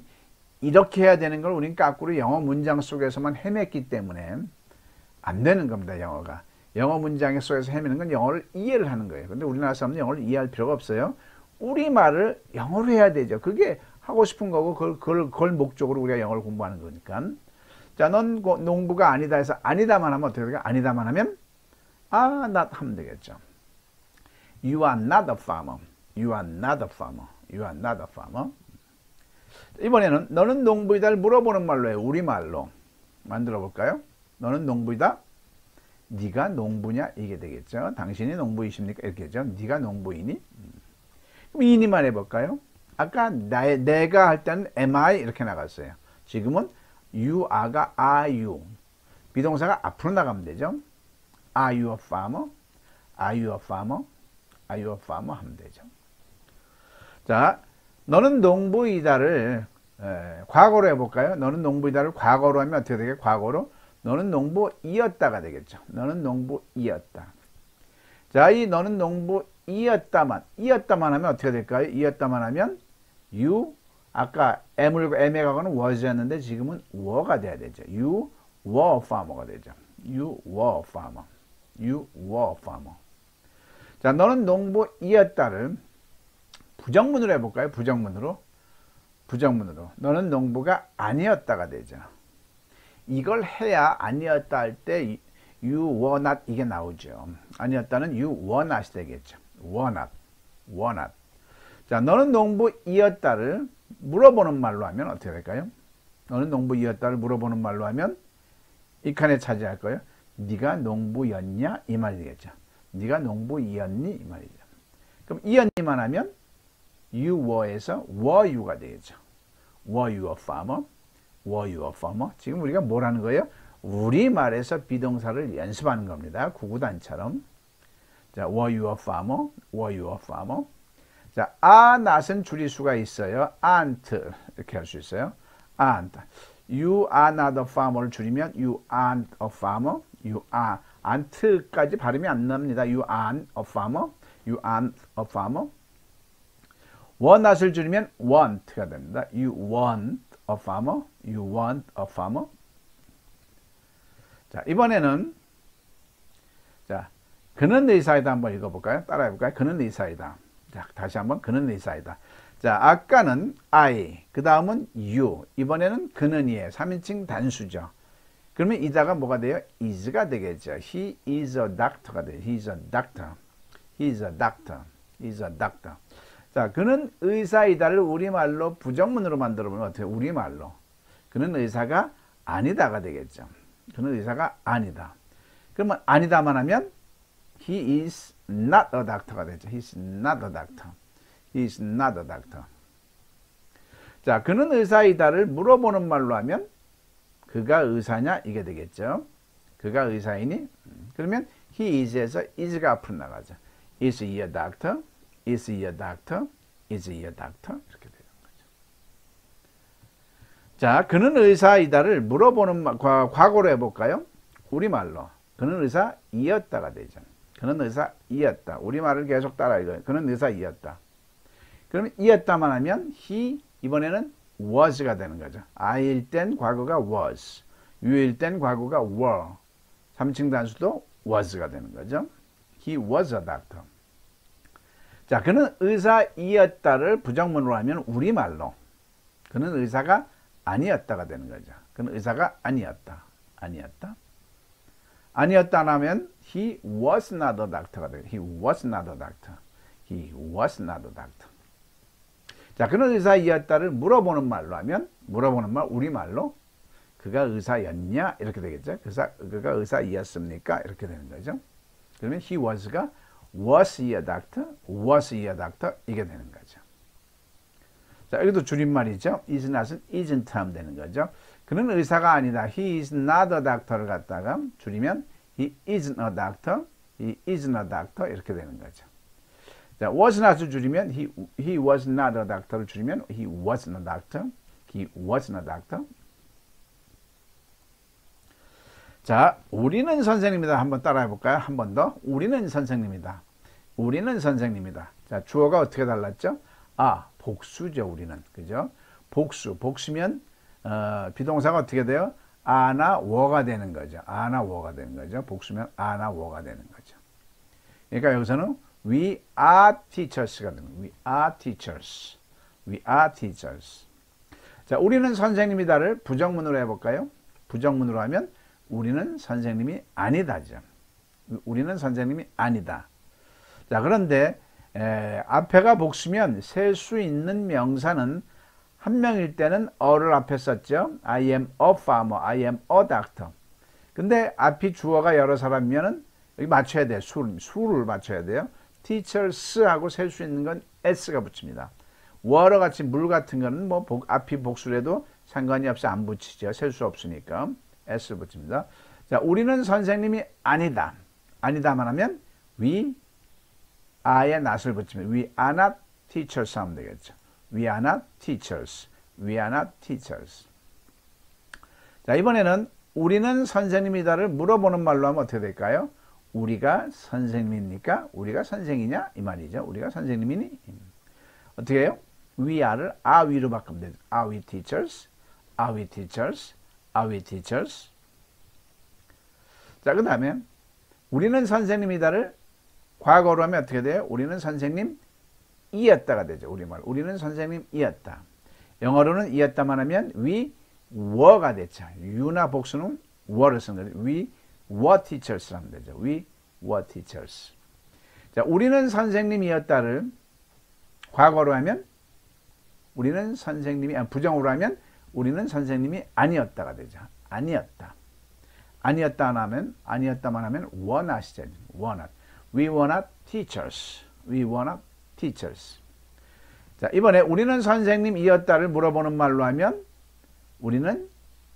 이렇게 해야 되는 걸 우리는 거꾸로 영어 문장 속에서만 헤맸기 때문에 안 되는 겁니다. 영어가. 영어 문장 속에서 헤매는 건 영어를 이해를 하는 거예요. 근데 우리나라 사람은 영어를 이해할 필요가 없어요. 우리말을 영어로 해야 되죠. 그게 하고 싶은 거고 그걸 목적으로 우리가 영어를 공부하는 거니까. 자, 넌 농부가 아니다 해서 아니다만 하면 어떻게 될까? 아니다만 하면 not 하면 되겠죠. You are not a farmer. You are not a farmer. You are not a farmer. 이번에는 너는 농부이다를 물어보는 말로 해요. 우리말로. 만들어 볼까요? 너는 농부이다? 네가 농부냐? 이게 되겠죠. 당신이 농부이십니까? 이렇게죠. 네가 농부이니? 그럼 이니만 해볼까요? 아까 내가 할 때는 am I 이렇게 나갔어요. 지금은 you are가 are you. 비동사가 앞으로 나가면 되죠. Are you a farmer? Are you a farmer? Are you a farmer? 하면 되죠. 자, 너는 농부이다를 과거로 해볼까요? 너는 농부이다를 과거로 하면 어떻게 되겠어요? 과거로 너는 농부이었다가 되겠죠. 너는 농부이었다. 자, 이 너는 농부이었다만 하면 어떻게 될까요? 이었다만 하면 you 아까 M에 가고는 was였는데 지금은 were가 돼야 되죠. You were a farmer가 되죠. You were a farmer. You were a farmer. 자, 너는 농부이었다를 부정문으로 해볼까요? 부정문으로. 너는 농부가 아니었다가 되죠. 이걸 해야 아니었다 할 때 you were not 이게 나오죠. 아니었다는 you were not이 되겠죠. were not. 자, 너는 농부이었다를 물어보는 말로 하면 어떻게 될까요? 너는 농부이었다를 물어보는 말로 하면 이 칸에 차지할 거예요. 네가 농부였냐? 이 말이 되겠죠. 네가 농부이었니? 이 말이죠. 그럼 이었니만 하면 you were에서 were you가 되겠죠. were you a farmer? were you a farmer? 지금 우리가 뭘 하는 거예요? 우리말에서 비동사를 연습하는 겁니다. 구구단처럼. 자, were you a farmer? were you a farmer? 자, are not은 줄임수가 있어요. aren't 이렇게 할 수 있어요. aren't. You are not a farmer를 줄이면 you aren't a farmer. You are aren't까지 발음이 안 납니다. You aren't a farmer. You aren't a farmer. were not을 줄이면 won't가 됩니다. You weren't a farmer. You weren't a farmer. 자, 이번에는 자, 그는 의사이다 한번 읽어볼까요? 따라해볼까요? 그는 의사이다. 자, 다시 한번 그는 의사이다. 자, 아까는 I, 그 다음은 you, 이번에는 그는이에요. 3인칭 단수죠. 그러면 이다가 뭐가 돼요? is가 되겠죠. He is a doctor가 돼요. He is a doctor. He is a doctor. He is a doctor. 자, 그는 의사이다를 우리말로 부정문으로 만들어보면 어떻게 해요? 우리말로. 그는 의사가 아니다가 되겠죠. 그는 의사가 아니다. 그러면 아니다만 하면 He is not a doctor가 되죠. He is not a doctor. He is not a doctor. 자, 그는 의사이다를 물어보는 말로 하면 그가 의사냐? 이게 되겠죠. 그가 의사이니? 그러면 he is에서 is가 앞으로 나가죠. Is he a doctor? Is he a doctor? Is he a doctor? 이렇게 되는 거죠. 자, 그는 의사이다를 물어보는 과거로 해볼까요? 우리말로. 그는 의사이었다가 되죠. 그는 의사이었다. 우리말을 계속 따라 읽어요. 그는 의사이었다. 그러면 이었다만 하면 he 이번에는 was가 되는 거죠. I일 땐 과거가 was, you일 땐 과거가 were, 3인칭 단수도 was가 되는 거죠. He was a doctor. 자, 그는 의사이었다를 부정문으로 하면 우리말로 그는 의사가 아니었다가 되는 거죠. 그는 의사가 아니었다. 아니었다 하면 he was not a doctor가 돼요. He was not a doctor. He was not a doctor. 자, 그는 의사이었다를 물어보는 말로 하면 물어보는 말 우리말로 그가 의사였냐? 이렇게 되겠죠. 그가 의사이었습니까? 이렇게 되는 거죠. 그러면 he was가 was he a doctor? was he a doctor? 이게 되는 거죠. 자, 여기도 줄임말이죠. is not은 isn't 하면 되는 거죠. 그는 의사가 아니다. he is not a doctor를 갖다가 줄이면 he isn't a doctor. he isn't a doctor 이렇게 되는 거죠. 자, was not을 줄이면 he was not a doctor를 줄이면 he wasn't a doctor. he wasn't a doctor. 자, 우리는 선생님이다. 한번 따라해 볼까요? 한 번 더. 우리는 선생님이다. 우리는 선생님이다. 자, 주어가 어떻게 달랐죠? 아, 복수죠, 우리는. 그죠? 복수. 복수면, 비동사가 어떻게 돼요? 아나 워가 되는 거죠. 아나 워가 되는 거죠. 복수면 아나 워가 되는 거죠. 그러니까 여기서는 we are teachers가 되는 거예요. we are teachers. we are teachers. 자, 우리는 선생님이다를 부정문으로 해볼까요? 부정문으로 하면 우리는 선생님이 아니다죠. 우리는 선생님이 아니다. 자, 그런데 앞에가 복수면 셀 수 있는 명사는 한 명일 때는 어를 앞에 썼죠. I am a farmer, I am a doctor. 근데 앞이 주어가 여러 사람이면은 여기 맞춰야 돼요. 수를 맞춰야 돼요. teachers하고 셀 수 있는 건 s가 붙입니다. water 같이 물 같은 거는 뭐 앞이 복수라도 상관이 없어 안 붙이죠. 셀 수 없으니까 s 붙입니다. 자, 우리는 선생님이 아니다. 아니다만 하면 we are의 not을 붙이면 we are not teachers 하면 되겠죠. we are not teachers. we are not teachers. 자, 이번에는 우리는 선생님이다를 물어보는 말로 하면 어떻게 될까요? 우리가 선생님입니까? 우리가 선생이냐? 이 말이죠. 우리가 선생님이니? 어떻게 해요? we are를 are we로 바꾸면 되죠. are we teachers? are we teachers? are we teachers? 자, 그 다음에 우리는 선생님이다를 과거로 하면 어떻게 돼요? 우리는 선생님이었다가 되죠. 우리말. 우리는 선생님이었다. 영어로는 이었다만 하면 we were가 됐죠. you나 복수는 were를 쓰는 거죠. we were teachers 하면 되죠. we were teachers. 자, 우리는 선생님이었다를 과거로 하면 우리는 선생님이 부정으로 하면 우리는 선생님이 아니었다가 되죠. 아니었다. 아니었다만 하면 were not이죠. were not. We were not teachers. We were not teachers. 자, 이번에 우리는 선생님이었다를 물어보는 말로 하면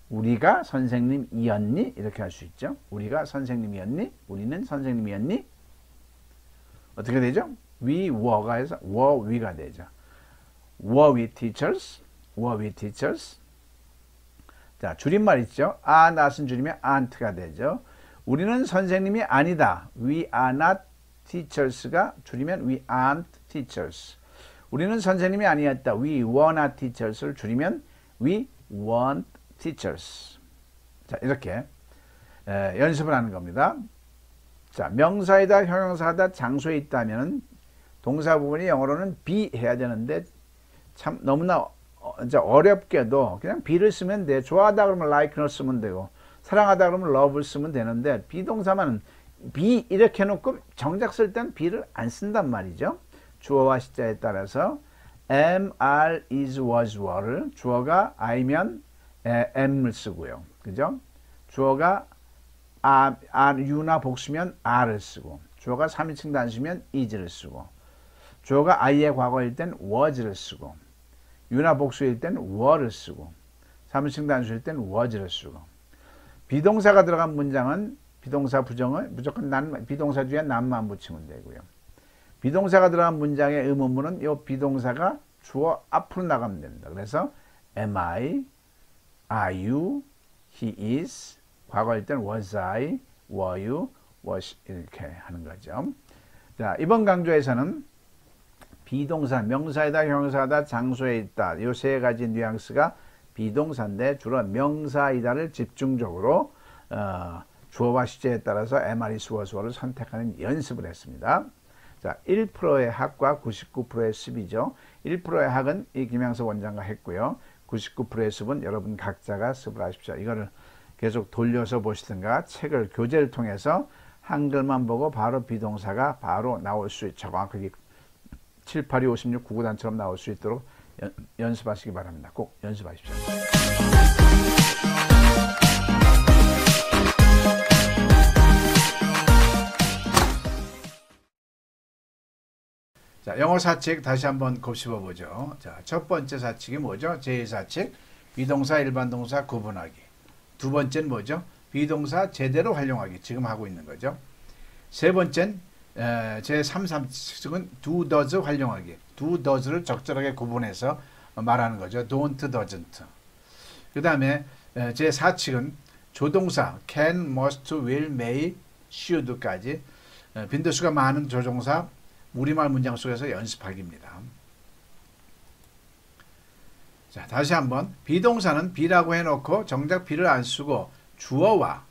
우리가 선생님이었니? 이렇게 할 수 있죠. 우리가 선생님이었니? 우리는 선생님이었니? 어떻게 되죠? We were가 해서 were we가 되죠. Were we teachers? Were we teachers? 자, 줄임말 있죠. are not은 줄이면 aren't가 되죠. 우리는 선생님이 아니다. We are not teachers가 줄이면 we aren't teachers. 우리는 선생님이 아니었다. We were not teachers를 줄이면 we weren't teachers. 자, 이렇게 연습을 하는 겁니다. 자, 명사이다, 형용사다, 장소에 있다면 동사 부분이 영어로는 be 해야 되는데 참 너무나 이제 어렵게도 그냥 be를 쓰면 돼. 좋아하다 그러면 like를 쓰면 되고 사랑하다 그러면 love를 쓰면 되는데 비동사만 be 이렇게 해놓고 정작 쓸 땐 be를 안 쓴단 말이죠. 주어와 시제에 따라서 am, are, is, was, were를 주어가 I면 am을 쓰고요. 그죠? 주어가 are, you나 복수면 are를 쓰고 주어가 3인칭 단수면 is를 쓰고 주어가 I의 과거일 땐 was를 쓰고 you나 복수일 땐 were를 쓰고 3인칭 단수일 땐 was를 쓰고 비동사가 들어간 문장은 비동사 부정은 무조건 비동사 뒤에 난만 붙이면 되고요. 비동사가 들어간 문장의 의문문은 이 비동사가 주어 앞으로 나가면 됩니다. 그래서 am I, are you, he is, 과거일 땐 was I, were you, was 이렇게 하는 거죠. 자, 이번 강조에서는 비동사, 명사이다, 형용사다, 장소에 있다. 이 세 가지 뉘앙스가 비동사인데 주로 명사이다를 집중적으로 주어와 시제에 따라서 am, are, is, was, were를 선택하는 연습을 했습니다. 자, 1%의 학과 99%의 습이죠. 1%의 학은 이 김양석 원장과 했고요. 99%의 습은 여러분 각자가 습을 하십시오. 이거를 계속 돌려서 보시든가 책을 교재를 통해서 한글만 보고 바로 비동사가 바로 나올 수 있죠. 정확하게 7, 8, 2, 56, 99단처럼 나올 수 있도록 연습하시기 바랍니다. 꼭 연습하십시오. 자, 영어 사칙 다시 한번 곱씹어 보죠. 자, 첫 번째 사칙이 뭐죠? 제1사칙 비동사 일반 동사 구분하기. 두 번째는 뭐죠? 비동사 제대로 활용하기. 지금 하고 있는 거죠. 세 번째는 제3사칙은 do, does 활용하기. do, does를 적절하게 구분해서 말하는 거죠. don't, doesn't. 그 다음에 제4칙은 조동사 can, must, will, may, should까지 빈도수가 많은 조동사 우리말 문장 속에서 연습하기입니다. 자, 다시 한번 비동사는 be라고 해놓고 정작 be를 안 쓰고 주어와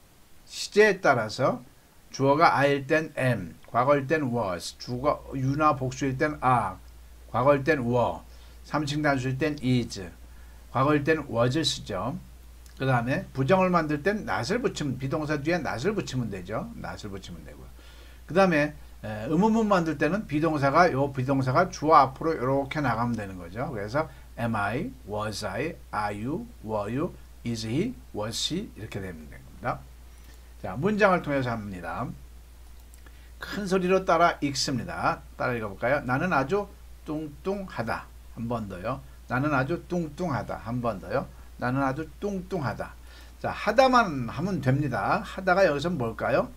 시제에 따라서 주어가 I일 땐 am, 과거일 땐 was, 주어가 you나 복수일 땐 are, 과거일 땐 were, 3층 단수일 땐 is, 과거일 땐 was를 쓰죠. 그 다음에 부정을 만들 땐 not을 붙이면 비동사 뒤에 not을 붙이면 되죠. not을 붙이면 되고요. 그 다음에 의문문 만들 때는 비동사가 주어 앞으로 이렇게 나가면 되는 거죠. 그래서 am I, was I, are you, were you, is he, was he 이렇게 되면 됩니다. 자, 문장을 통해서 합니다. 큰 소리로 따라 읽습니다. 따라 읽어볼까요? 나는 아주 뚱뚱하다. 한 번 더요. 나는 아주 뚱뚱하다. 한 번 더요. 나는 아주 뚱뚱하다. 자, 하다만 하면 됩니다. 하다가 여기서 뭘까요?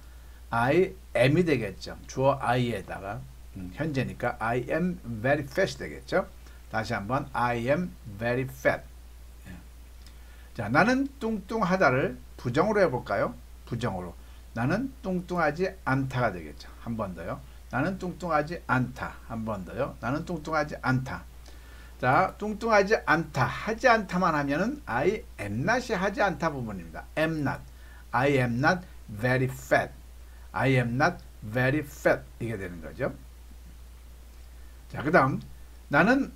I am이 되겠죠. 주어 I에다가 현재니까 I am very fat 되겠죠. 다시 한번 I am very fat. 자, 나는 뚱뚱하다를 부정으로 해볼까요? 부정으로. 나는 뚱뚱하지 않다가 되겠죠. 한 번 더요. 나는 뚱뚱하지 않다. 한 번 더요. 나는 뚱뚱하지 않다. 자, 뚱뚱하지 않다. 하지 않다만 하면은 I am not이 하지 않다 부분입니다. am not. I am not very fat. I am not very fat. 이게 되는 거죠. 자, 그 다음 나는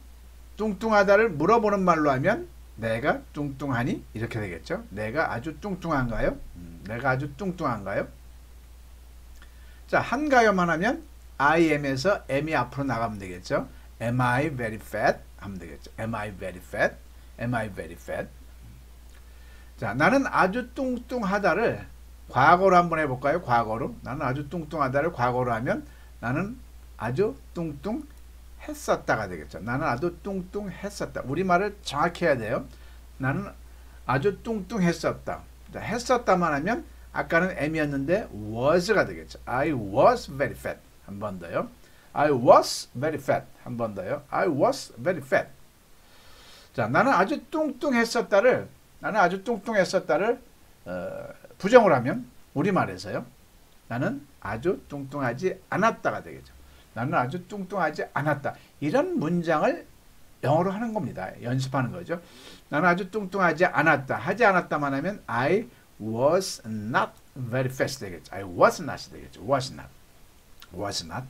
뚱뚱하다를 물어보는 말로 하면 내가 뚱뚱하니? 이렇게 되겠죠. 내가 아주 뚱뚱한가요? 내가 아주 뚱뚱한가요? 자, 한가요만 하면 I am에서 am이 앞으로 나가면 되겠죠. Am I very fat? 하면 되겠죠. Am I very fat? Am I very fat? 자, 나는 아주 뚱뚱하다를 과거로 한번 해볼까요? 과거로. 나는 아주 뚱뚱하다를 과거로 하면 나는 아주 뚱뚱했었다가 되겠죠. 나는 아주 뚱뚱했었다. 우리말을 정확히 해야 돼요. 나는 아주 뚱뚱했었다. 자, 했었다만 하면 아까는 am이었는데 was가 되겠죠. I was very fat. 한 번 더요. I was very fat. 한 번 더요. I was very fat. 자, 나는 아주 뚱뚱했었다를 부정을 하면 우리말에서요. 나는 아주 뚱뚱하지 않았다가 되겠죠. 나는 아주 뚱뚱하지 않았다. 이런 문장을 영어로 하는 겁니다. 연습하는 거죠. 나는 아주 뚱뚱하지 않았다. 하지 않았다만 하면 I was not very fast 되겠죠. I was not이 되겠죠. was not. was not.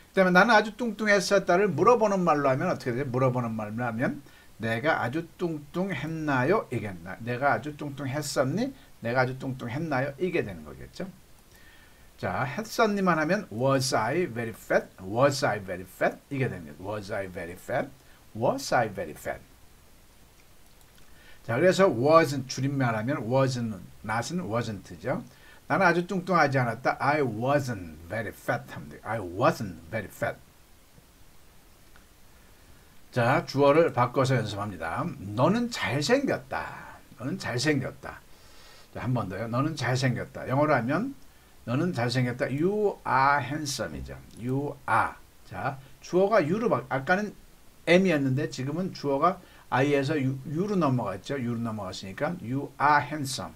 그 다음에 나는 아주 뚱뚱했었다를 물어보는 말로 하면 어떻게 되죠? 물어보는 말로 하면 내가 아주 뚱뚱했나요? 이게 내가 아주 뚱뚱했었니? 내가 아주 뚱뚱했나요? 이게 되는 거겠죠. 자, 했었니만 하면 was I very fat? Was I very fat? 이게 됩니다. Was I very fat? Was I very fat? 자, 그래서 wasn't 줄임말하면 wasn't, not은 wasn't죠. 나는 아주 뚱뚱하지 않았다. I wasn't very fat. I wasn't very fat. 자, 주어를 바꿔서 연습합니다. 너는 잘생겼다. 너는 잘생겼다. 자, 한 번 더요. 너는 잘생겼다. 영어로 하면 너는 잘생겼다. You are handsome이죠. You are. 자, 주어가 you로 아까는 am이었는데 지금은 주어가 I에서 you로 넘어갔죠. you로 넘어갔으니까 you are handsome.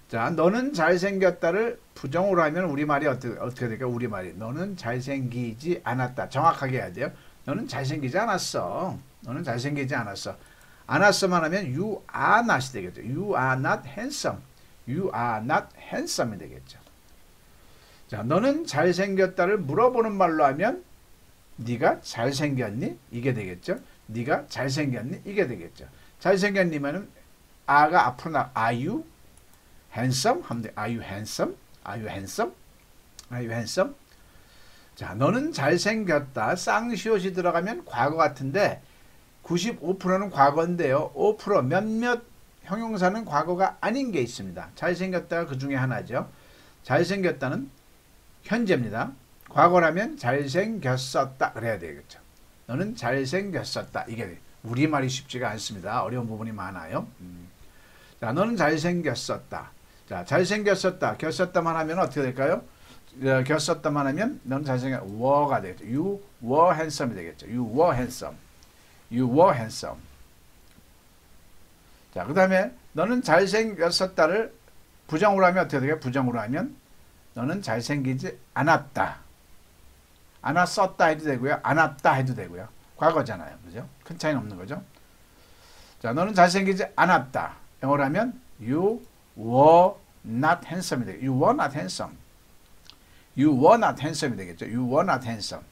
자, 너는 잘생겼다를 부정으로 하면 우리말이 어떻게 될까? 우리말이 너는 잘생기지 않았다. 정확하게 해야 돼요. 너는 잘생기지 않았어. 너는 잘생기지 않았어. 않았어만 하면 you are not이 되겠죠. You are not handsome. You are not handsome이 되겠죠. 자, 너는 잘생겼다를 물어보는 말로 하면 네가 잘생겼니? 이게 되겠죠. 네가 잘생겼니? 이게 되겠죠. 잘생겼니면은 아가 앞으로 Are you handsome? 하면 돼. Are you handsome? Are you handsome? Are you handsome? 자, 너는 잘생겼다. 쌍시옷이 들어가면 과거 같은데 95%는 과거인데요. 5% 몇몇 형용사는 과거가 아닌 게 있습니다. 잘생겼다가 그 중에 하나죠. 잘생겼다는 현재입니다. 과거라면 잘생겼었다 그래야 되겠죠. 너는 잘생겼었다. 이게 우리말이 쉽지가 않습니다. 어려운 부분이 많아요. 자, 너는 잘생겼었다. 자, 잘생겼었다. 겼었다만 하면 어떻게 될까요? 겼었다만 하면 너는 were가 되겠죠. You were handsome이 되겠죠. You were handsome. You were handsome. 자, 그 다음에 너는 잘생겼었다를 부정으로 하면 어떻게 될까요? 부정으로 하면 너는 잘생기지 않았다. 않았었다 해도 되고요. 않았다 해도 되고요. 과거잖아요. 그죠? 큰 차이는 없는 거죠. 자, 너는 잘생기지 않았다. 영어로 하면 You were not handsome. You were not handsome. You were not handsome 되겠죠. You were not handsome.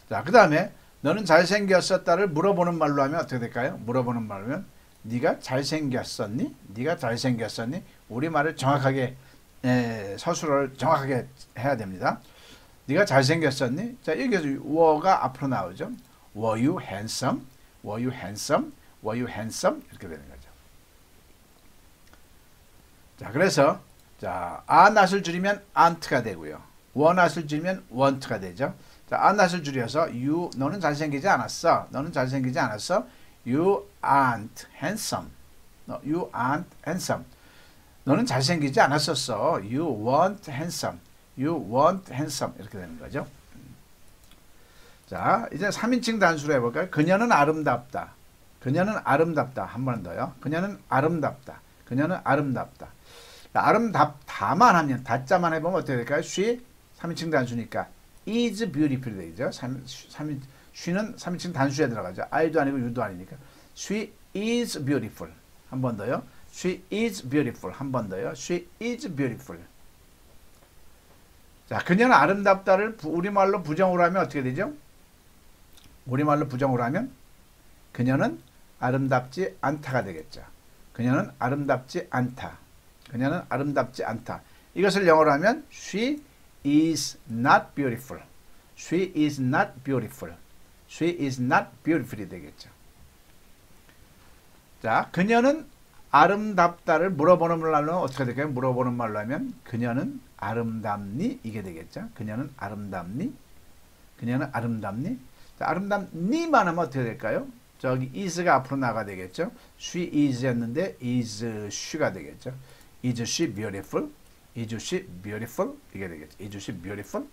자, 그 다음에 너는 잘생겼었다를 물어보는 말로 하면 어떻게 될까요? 물어보는 말로 하면 네가 잘생겼었니? 네가 잘생겼었니? 우리말을 정확하게 서술어를 정확하게 해야 됩니다. 네가 잘생겼었니? 자, 여기서 were가 앞으로 나오죠. Were you handsome? Were you handsome? Were you handsome? 이렇게 되는 거죠. 자, 그래서 자, are not을 줄이면 aren't가 되고요. were not을 줄이면 weren't가 되죠. 자, are not을 줄여서 you 너는 잘생기지 않았어. 너는 잘생기지 않았어. You aren't handsome. No, you aren't handsome. 너는 잘생기지 않았었어. You weren't handsome. You weren't handsome. 이렇게 되는 거죠. 자, 이제 3인칭 단수로 해볼까요? 그녀는 아름답다. 그녀는 아름답다. 한 번 더요. 그녀는 아름답다. 그녀는 아름답다. 아름답다만 하면 다자만 해보면 어떻게 될까요? She 3인칭 단수니까 is beautiful 되죠. she는 3인칭 단수에 들어가죠. I도 아니고 you도 아니니까. She is beautiful. 한 번 더요. She is beautiful. 한 번 더요. She is beautiful. 자, 그녀는 아름답다를 우리말로 부정으로 하면 어떻게 되죠? 우리말로 부정으로 하면 그녀는 아름답지 않다가 되겠죠. 그녀는 아름답지 않다. 그녀는 아름답지 않다. 이것을 영어로 하면 She is not beautiful. She is not beautiful. She is not beautiful이 되겠죠. 자, 그녀는 아름답다를 물어보는 말로 하면 어떻게 될까요? 물어보는 말로 하면 그녀는 아름답니? 이게 되겠죠. 그녀는 아름답니? 그녀는 아름답니? 자, 아름답니만 하면 어떻게 될까요? 저기 is가 앞으로 나가 되겠죠. She is 였는데 is she가 되겠죠. Is she beautiful? Is she beautiful? 이게 되겠죠. Is she beautiful?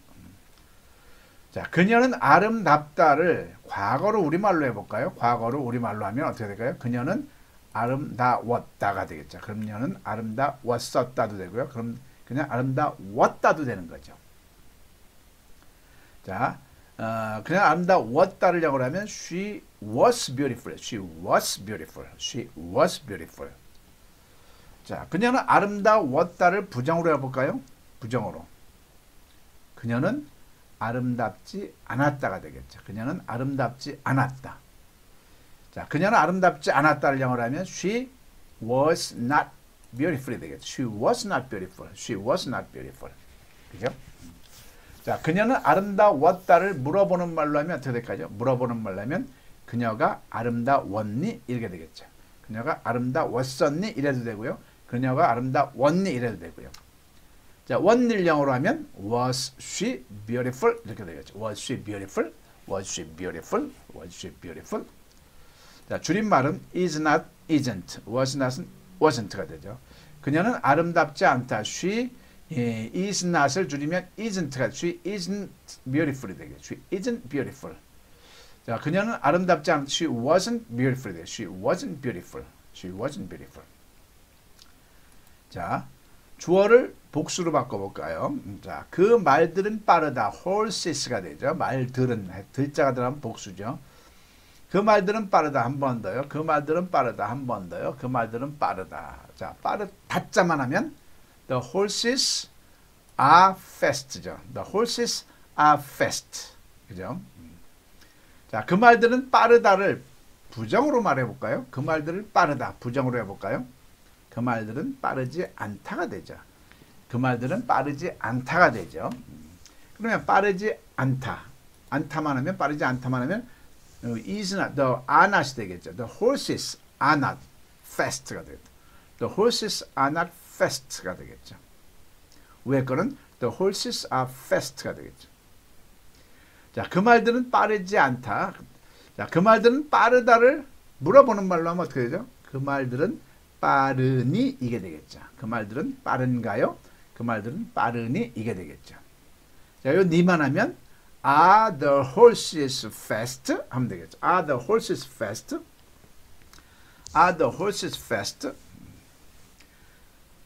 자, 그녀는 아름답다를 과거로 우리말로 해볼까요? 과거로 우리말로 하면 어떻게 될까요? 그녀는 아름다웠다가 되겠죠. 그러면은 아름다웠었다도 되고요. 그럼 그냥 아름다웠다도 되는 거죠. 자, 그냥 아름다웠다를 영어로 하면 She was beautiful. She was beautiful. She was beautiful. 자, 그녀는 아름다웠다를 부정으로 해볼까요? 부정으로. 그녀는 아름답지 않았다가 되겠죠. 그녀는 아름답지 않았다. 자, 그녀는 아름답지 않았다를 영어로 하면 She was not beautiful이 되겠죠. She was not beautiful. She was not beautiful. 그죠? 자, 그녀는 아름다웠다를 물어보는 말로 하면 어떻게 될까요? 물어보는 말로 하면 그녀가 아름다웠니? 이렇게 되겠죠. 그녀가 아름다웠었니? 이래도 되고요. 그녀가 아름다웠니? 이래도 되고요. 자, 원일 영어로 하면 was she beautiful? 이렇게 되겠죠. Was she beautiful? Was she beautiful? Was she beautiful? 자, 줄임말은 is not, isn't, was not은 wasn't가 되죠. 그녀는 아름답지 않다. She is not을 줄이면 isn't가 She isn't beautiful이 되겠죠. She isn't beautiful. 자, 그녀는 아름답지 않다. She wasn't beautiful이 되죠. She wasn't beautiful. She wasn't beautiful. 자, 주어를 복수로 바꿔볼까요? 자, 그 말들은 빠르다. horses가 되죠. 말들은, 들자가 들어가면 복수죠. 그 말들은 빠르다. 한 번 더요. 그 말들은 빠르다. 한 번 더요. 그 말들은 빠르다. 자, 다자만 하면 the horses are fast죠. The horses are fast. 그죠? 자, 그 말들은 빠르다를 부정으로 말해볼까요? 그 말들은 빠르다. 부정으로 해볼까요? 그 말들은 빠르지 않다가 되죠. 그 말들은 빠르지 않다가 되죠. 그러면 빠르지 않다. 않다만 하면 빠르지 않다만 하면 is not, the are not이 되겠죠. The horses are not fast가 되겠죠. The horses are not fast가 되겠죠. 위에 거는 the horses are fast가 되겠죠. 자, 그 말들은 빠르지 않다. 자, 그 말들은 빠르다를 물어보는 말로 하면 어떻게 되죠? 그 말들은 빠르니 이게 되겠죠. 그 말들은 빠른가요? 그 말들은 빠르니 이게 되겠죠. 자, 요 니만 하면 Are the horses fast? 하면 되겠죠. Are the horses fast? Are the horses fast?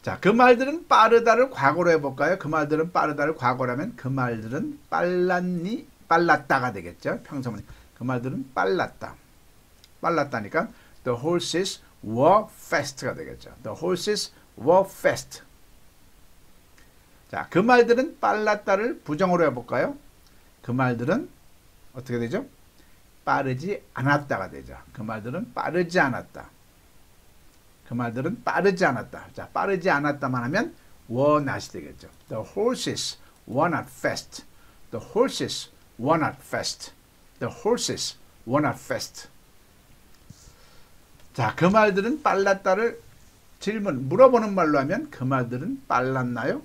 자, 그 말들은 빠르다를 과거로 해볼까요? 그 말들은 빠르다를 과거로 하면 그 말들은 빨랐니? 빨랐다가 되겠죠. 평소문. 그 말들은 빨랐다. 빨랐다니까 the horses were fast가 되겠죠. The horses were fast. 자, 그 말들은 빨랐다를 부정으로 해볼까요? 그 말들은 어떻게 되죠? 빠르지 않았다가 되죠. 그 말들은 빠르지 않았다. 그 말들은 빠르지 않았다. 자, 빠르지 않았다만 하면 were not이 되겠죠. The horses were not fast. The horses were not fast. The horses were not fast. 자, 그 말들은 빨랐다를 질문, 물어보는 말로 하면 그 말들은 빨랐나요?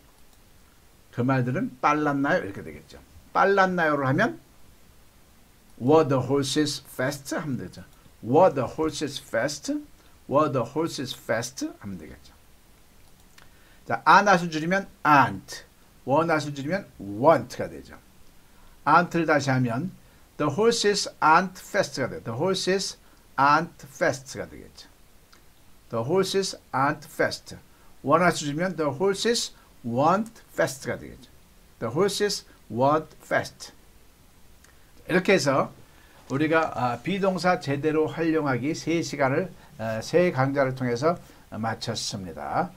그 말들은 빨랐나요? 이렇게 되겠죠. 빨랐나요를 하면 were the horses fast? 하면 되죠. Were the horses fast? Were the horses fast? 하면 되겠죠. 자, are not을 줄이면 aren't, were not을 줄이면 weren't가 되죠. aren't를 다시 하면 the horses aren't fast가 돼요. The horses aren't fast가 되겠죠. The horses aren't fast. were not을 줄이면 the horses weren't fast가 되겠죠. The horses weren't fast. 이렇게 해서 우리가 비동사 제대로 활용하기 3시간을 세 강좌를 통해서 마쳤습니다.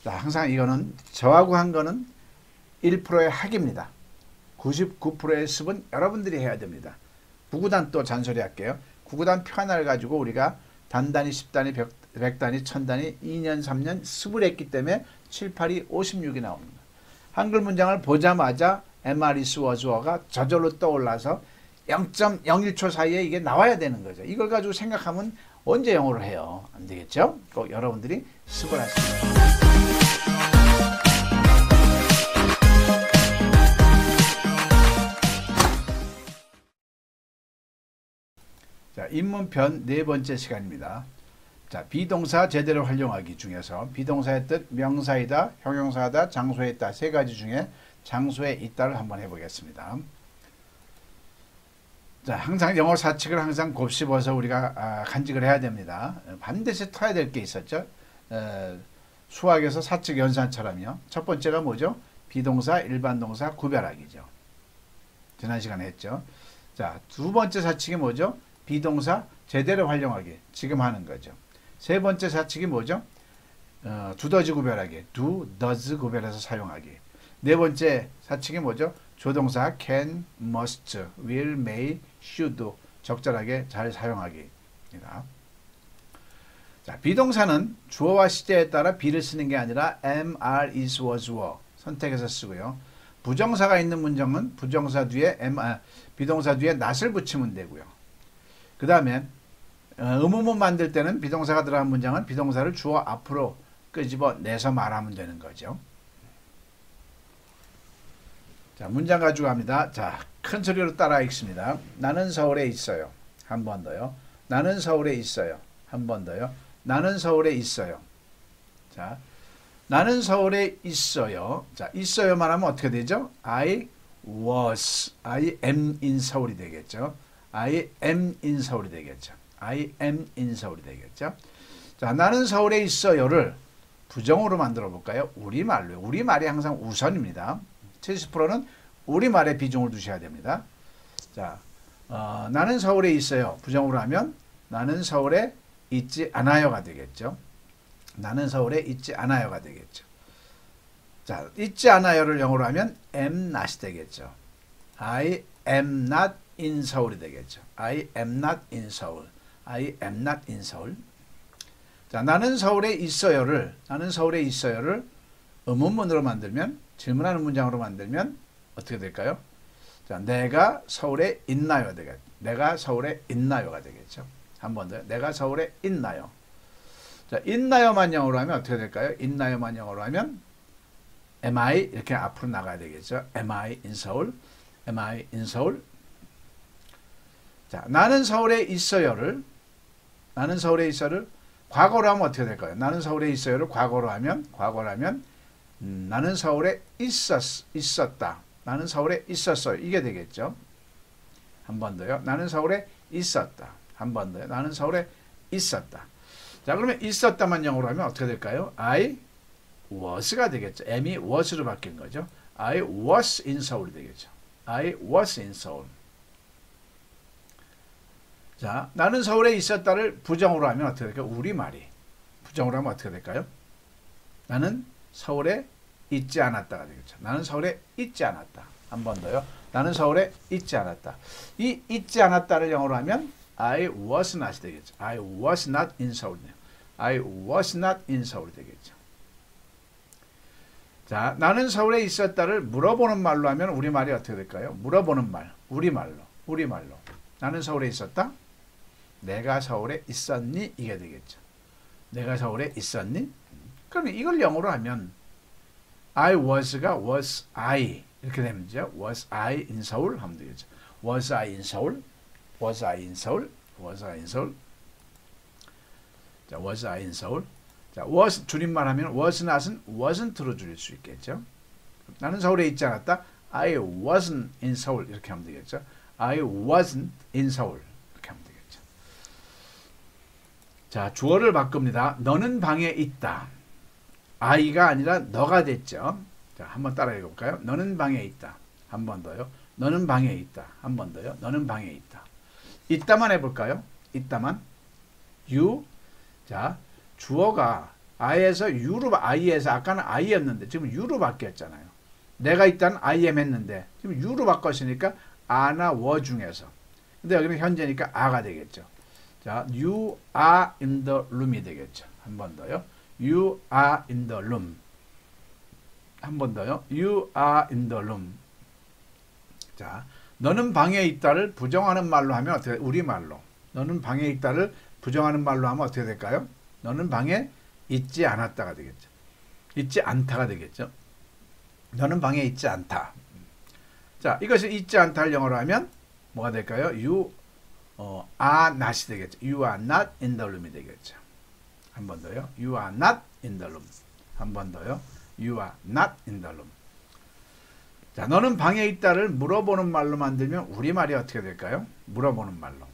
자, 항상 이거는 저하고 한 거는 1%의 학입니다. 99%의 습은 여러분들이 해야 됩니다. 9구단 또 잔소리 할게요. 9구단 표 하나를 가지고 우리가 단단히 10단위, 100단위, 1000단위, 2년, 3년 습을 했기 때문에 7, 8이 56이 나옵니다. 한글 문장을 보자마자 MR is was가 저절로 떠올라서 0.01초 사이에 이게 나와야 되는 거죠. 이걸 가지고 생각하면 언제 영어를 해요? 안 되겠죠? 꼭 여러분들이 습을 하십시오. 자, 입문편 4번째 시간입니다. 자, 비동사 제대로 활용하기 중에서 비동사의 뜻, 명사이다, 형용사다, 장소에 있다 3가지 중에 장소에 있다를 한번 해보겠습니다. 자, 항상 영어 사칙을 항상 곱씹어서 우리가 간직을 해야 됩니다. 반드시 터야 될 게 있었죠. 수학에서 사칙 연산처럼요. 첫 번째가 뭐죠? 비동사, 일반동사 구별하기죠. 지난 시간에 했죠. 자, 두 번째 사칙이 뭐죠? 비동사 제대로 활용하기. 지금 하는 거죠. 세 번째 사칙이 뭐죠? 두더지 구별하기. do, does 구별해서 사용하기. 네 번째 사칙이 뭐죠? 조동사 can, must, will, may, should 적절하게 잘 사용하기입니다. 자, 비동사는 주어와 시제에 따라 be를 쓰는 게 아니라 am, are, is, was, were 선택해서 쓰고요. 부정사가 있는 문장은 부정사 뒤에 비동사 뒤에 not을 붙이면 되고요. 그 다음에 의문문 만들 때는 비동사가 들어간 문장은 비동사를 주어 앞으로 끄집어내서 말하면 되는 거죠. 자, 문장 가지고 갑니다. 자, 큰 소리로 따라 읽습니다. 나는 서울에 있어요. 한 번 더요. 나는 서울에 있어요. 한 번 더요. 나는 서울에 있어요. 자, 나는 서울에 있어요. 자, 있어요만 하면 어떻게 되죠? I am in 서울이 되겠죠. I am in 서울이 되겠죠. I am in 서울이 되겠죠. 자, 나는 서울에 있어요를 부정어로 만들어 볼까요? 우리말로. 우리말이 항상 우선입니다. 70%는 우리말에 비중을 두셔야 됩니다. 자, 나는 서울에 있어요. 부정으로 하면 나는 서울에 있지 않아요가 되겠죠. 나는 서울에 있지 않아요가 되겠죠. 자, 있지 않아요를 영어로 하면 am not이 되겠죠. I am not in 서울이 되겠죠. I am not in 서울. I am not in 서울. 자, 나는 서울에 있어요를 의문문으로 만들면, 질문하는 문장으로 만들면 어떻게 될까요? 자, 내가 서울에 있나요? 되겠죠. 내가 서울에 있나요가 되겠죠. 한 번 더. 내가 서울에 있나요? 자, 있나요만 영어로 하면 어떻게 될까요? 있나요만 영어로 하면 am I 이렇게 앞으로 나가야 되겠죠. am I in 서울? am I in 서울? 자, 나는 서울에 있어요를 과거로 하면 어떻게 될까요? 나는 서울에 있어요를 과거로 하면 나는 서울에 있었다. 나는 서울에 있었어요. 이게 되겠죠. 한 번 더요. 나는 서울에 있었다. 한 번 더요. 나는 서울에 있었다. 자, 그러면 있었다만 영어로 하면 어떻게 될까요? I was가 되겠죠. M이 was로 바뀐 거죠. I was in Seoul이 되겠죠. I was in Seoul. 자, 나는 서울에 있었다를 부정으로 하면 어떻게 될까요? 우리말이. 부정으로 하면 어떻게 될까요? 나는 서울에 있지 않았다가 되겠죠. 나는 서울에 있지 않았다. 한 번 더요. 나는 서울에 있지 않았다. 이 있지 않았다를 영어로 하면 I was not이 되겠죠. I was not in Seoul이네요. I was not in Seoul 되겠죠. 자, 나는 서울에 있었다를 물어보는 말로 하면 우리말이 어떻게 될까요? 물어보는 말, 우리말로. 나는 서울에 있었다? 내가 서울에 있었니? 이게 되겠죠. 내가 서울에 있었니? 그러면 이걸 영어로 하면 I was가 was I 이렇게 되면 되죠. Was I in Seoul? 하면 되겠죠. Was I in Seoul? Was I in Seoul? Was I in Seoul? 자, was I in Seoul? 자, was 줄임말 하면 was not은 wasn't로 줄일 수 있겠죠. 나는 서울에 있지 않았다. I wasn't in Seoul 이렇게 하면 되겠죠. I wasn't in Seoul 이렇게 하면 되겠죠. 자, 주어를 바꿉니다. 너는 방에 있다. I가 아니라 너가 됐죠. 자, 한번 따라해 볼까요? 너는 방에 있다. 한 번 더요. 너는 방에 있다. 한 번 더요. 너는 방에 있다. 있다만 해볼까요? 있다만. You. 자, 주어가 I에서 U로, I에서 아까는 I였는데 지금 U로 바뀌었잖아요. 내가 있다는 I am 했는데 지금 U로 바꿨으니까 A나 워 중에서. 근데 여기는 현재니까 A가 되겠죠. 자, You are in the room이 되겠죠. 한 번 더요. You are in the room. 한 번 더요. You are in the room. 자, 너는 방에 있다를 부정하는 말로 하면 어떻게 돼요? 우리말로. 너는 방에 있다를 부정하는 말로 하면 어떻게 될까요? 너는 방에 있지 않았다가 되겠죠. 있지 않다가 되겠죠. 너는 방에 있지 않다. 자, 이것을 있지 않다를 영어로 하면 뭐가 될까요? You are not이 되겠죠. You are not in the room이 되겠죠. 한 번 더요. You are not in the room. 한 번 더요. You are not in the room. 자, 너는 방에 있다를 물어보는 말로 만들면 우리말이 어떻게 될까요? 물어보는 말로.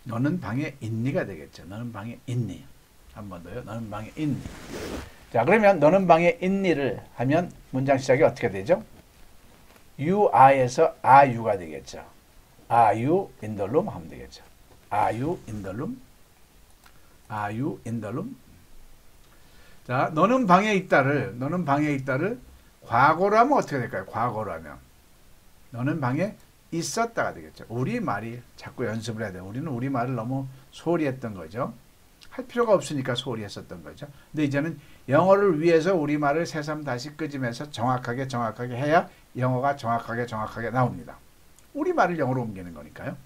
너는 방에 있니가 되겠죠. 너는 방에 있니. 한 번 더요. 너는 방에 있니. 자, 그러면 너는 방에 있니를 하면 문장 시작이 어떻게 되죠? You are에서 are you가 되겠죠. Are you in the room? 하면 되겠죠. Are you in the room? Are you in the room? 자, 너는 방에 있다를 과거로 하면 어떻게 될까요? 과거로 하면 너는 방에 있었다가 되겠죠. 우리말이 자꾸 연습을 해야 돼요. 우리는 우리말을 너무 소홀히 했던 거죠. 할 필요가 없으니까 소홀히 했었던 거죠. 근데 이제는 영어를 위해서 우리말을 새삼 다시 끄집어서 정확하게 해야 영어가 정확하게 나옵니다. 우리말을 영어로 옮기는 거니까요.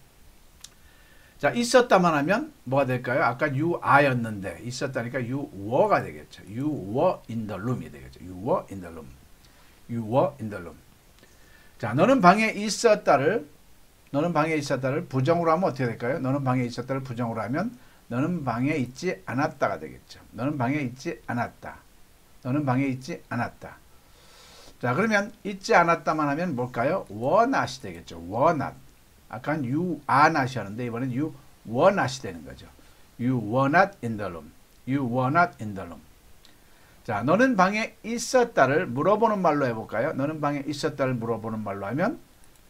자, 있었다만 하면 뭐가 될까요? 아까 you are였는데 있었다니까 you were가 되겠죠. You were in the room이 되겠죠. You were in the room. You were in the room. 자, 너는 방에 있었다를 부정으로 하면 어떻게 될까요? 너는 방에 있었다를 부정으로 하면 너는 방에 있지 않았다가 되겠죠. 너는 방에 있지 않았다. 너는 방에 있지 않았다. 자, 그러면 있지 않았다만 하면 뭘까요? were not이 되겠죠. were not. 아까는 you are not이었는데 이번엔 you were not이 되는 거죠. You were not in the room. You were not in the room. 자, 너는 방에 있었다를 물어보는 말로 해볼까요? 너는 방에 있었다를 물어보는 말로 하면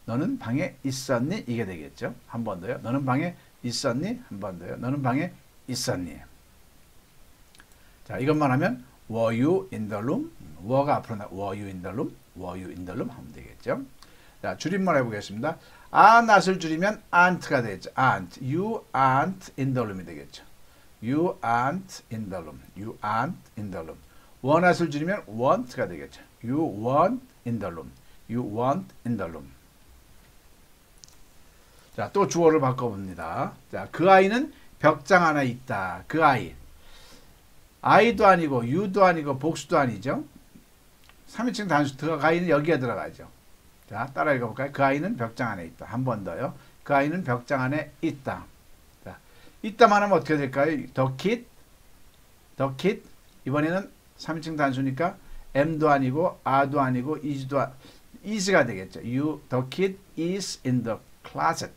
너는 방에 있었니? 이게 되겠죠. 한 번 더요. 너는 방에 있었니? 한 번 더요. 너는 방에 있었니? 자, 이것만 하면 were you in the room? were가 앞으로 나 were you in the room? were you in the room? 하면 되겠죠. 자, 줄임말 해보겠습니다. are not을 줄이면 aren't가 되겠죠. aren't. You aren't in the room이 되겠죠. You aren't in the room. You aren't in the room. were not을 줄이면 weren't가 되겠죠. You weren't in the room. You weren't in the room. 자, 또 주어를 바꿔봅니다. 자, 그 아이는 벽장 하나 있다. 그 아이. I도 아니고 U도 아니고 복수도 아니죠. 3인칭 단수 그 아이는 여기에 들어가죠. 자, 따라 읽어볼까요? 그 아이는 벽장 안에 있다. 한 번 더요. 그 아이는 벽장 안에 있다. 자, 있다만 하면 어떻게 될까요? the kid. 이번에는 3인칭 단수니까 am도 아니고 are도 아니고 is가 되겠죠. the kid is in the closet.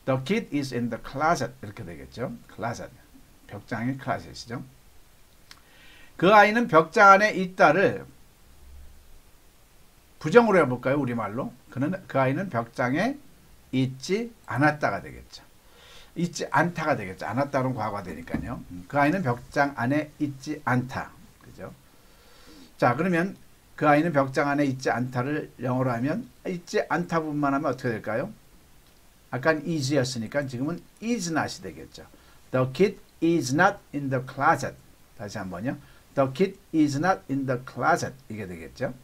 The kid is in the closet. 이렇게 되겠죠. closet. 벽장의 closet이죠. 그 아이는 벽장 안에 있다를 부정으로 해볼까요? 우리말로. 그 아이는 벽장에 있지 않았다가 되겠죠. 있지 않다가 되겠죠. 않았다는 과거가 되니까요. 그 아이는 벽장 안에 있지 않다. 그죠? 자, 그러면 그 아이는 벽장 안에 있지 않다를 영어로 하면 있지 않다 부분만 하면 어떻게 될까요? 아까는 is였으니까 지금은 is not이 되겠죠. The kid is not in the closet. 다시 한번요. The kid is not in the closet. 이게 되겠죠.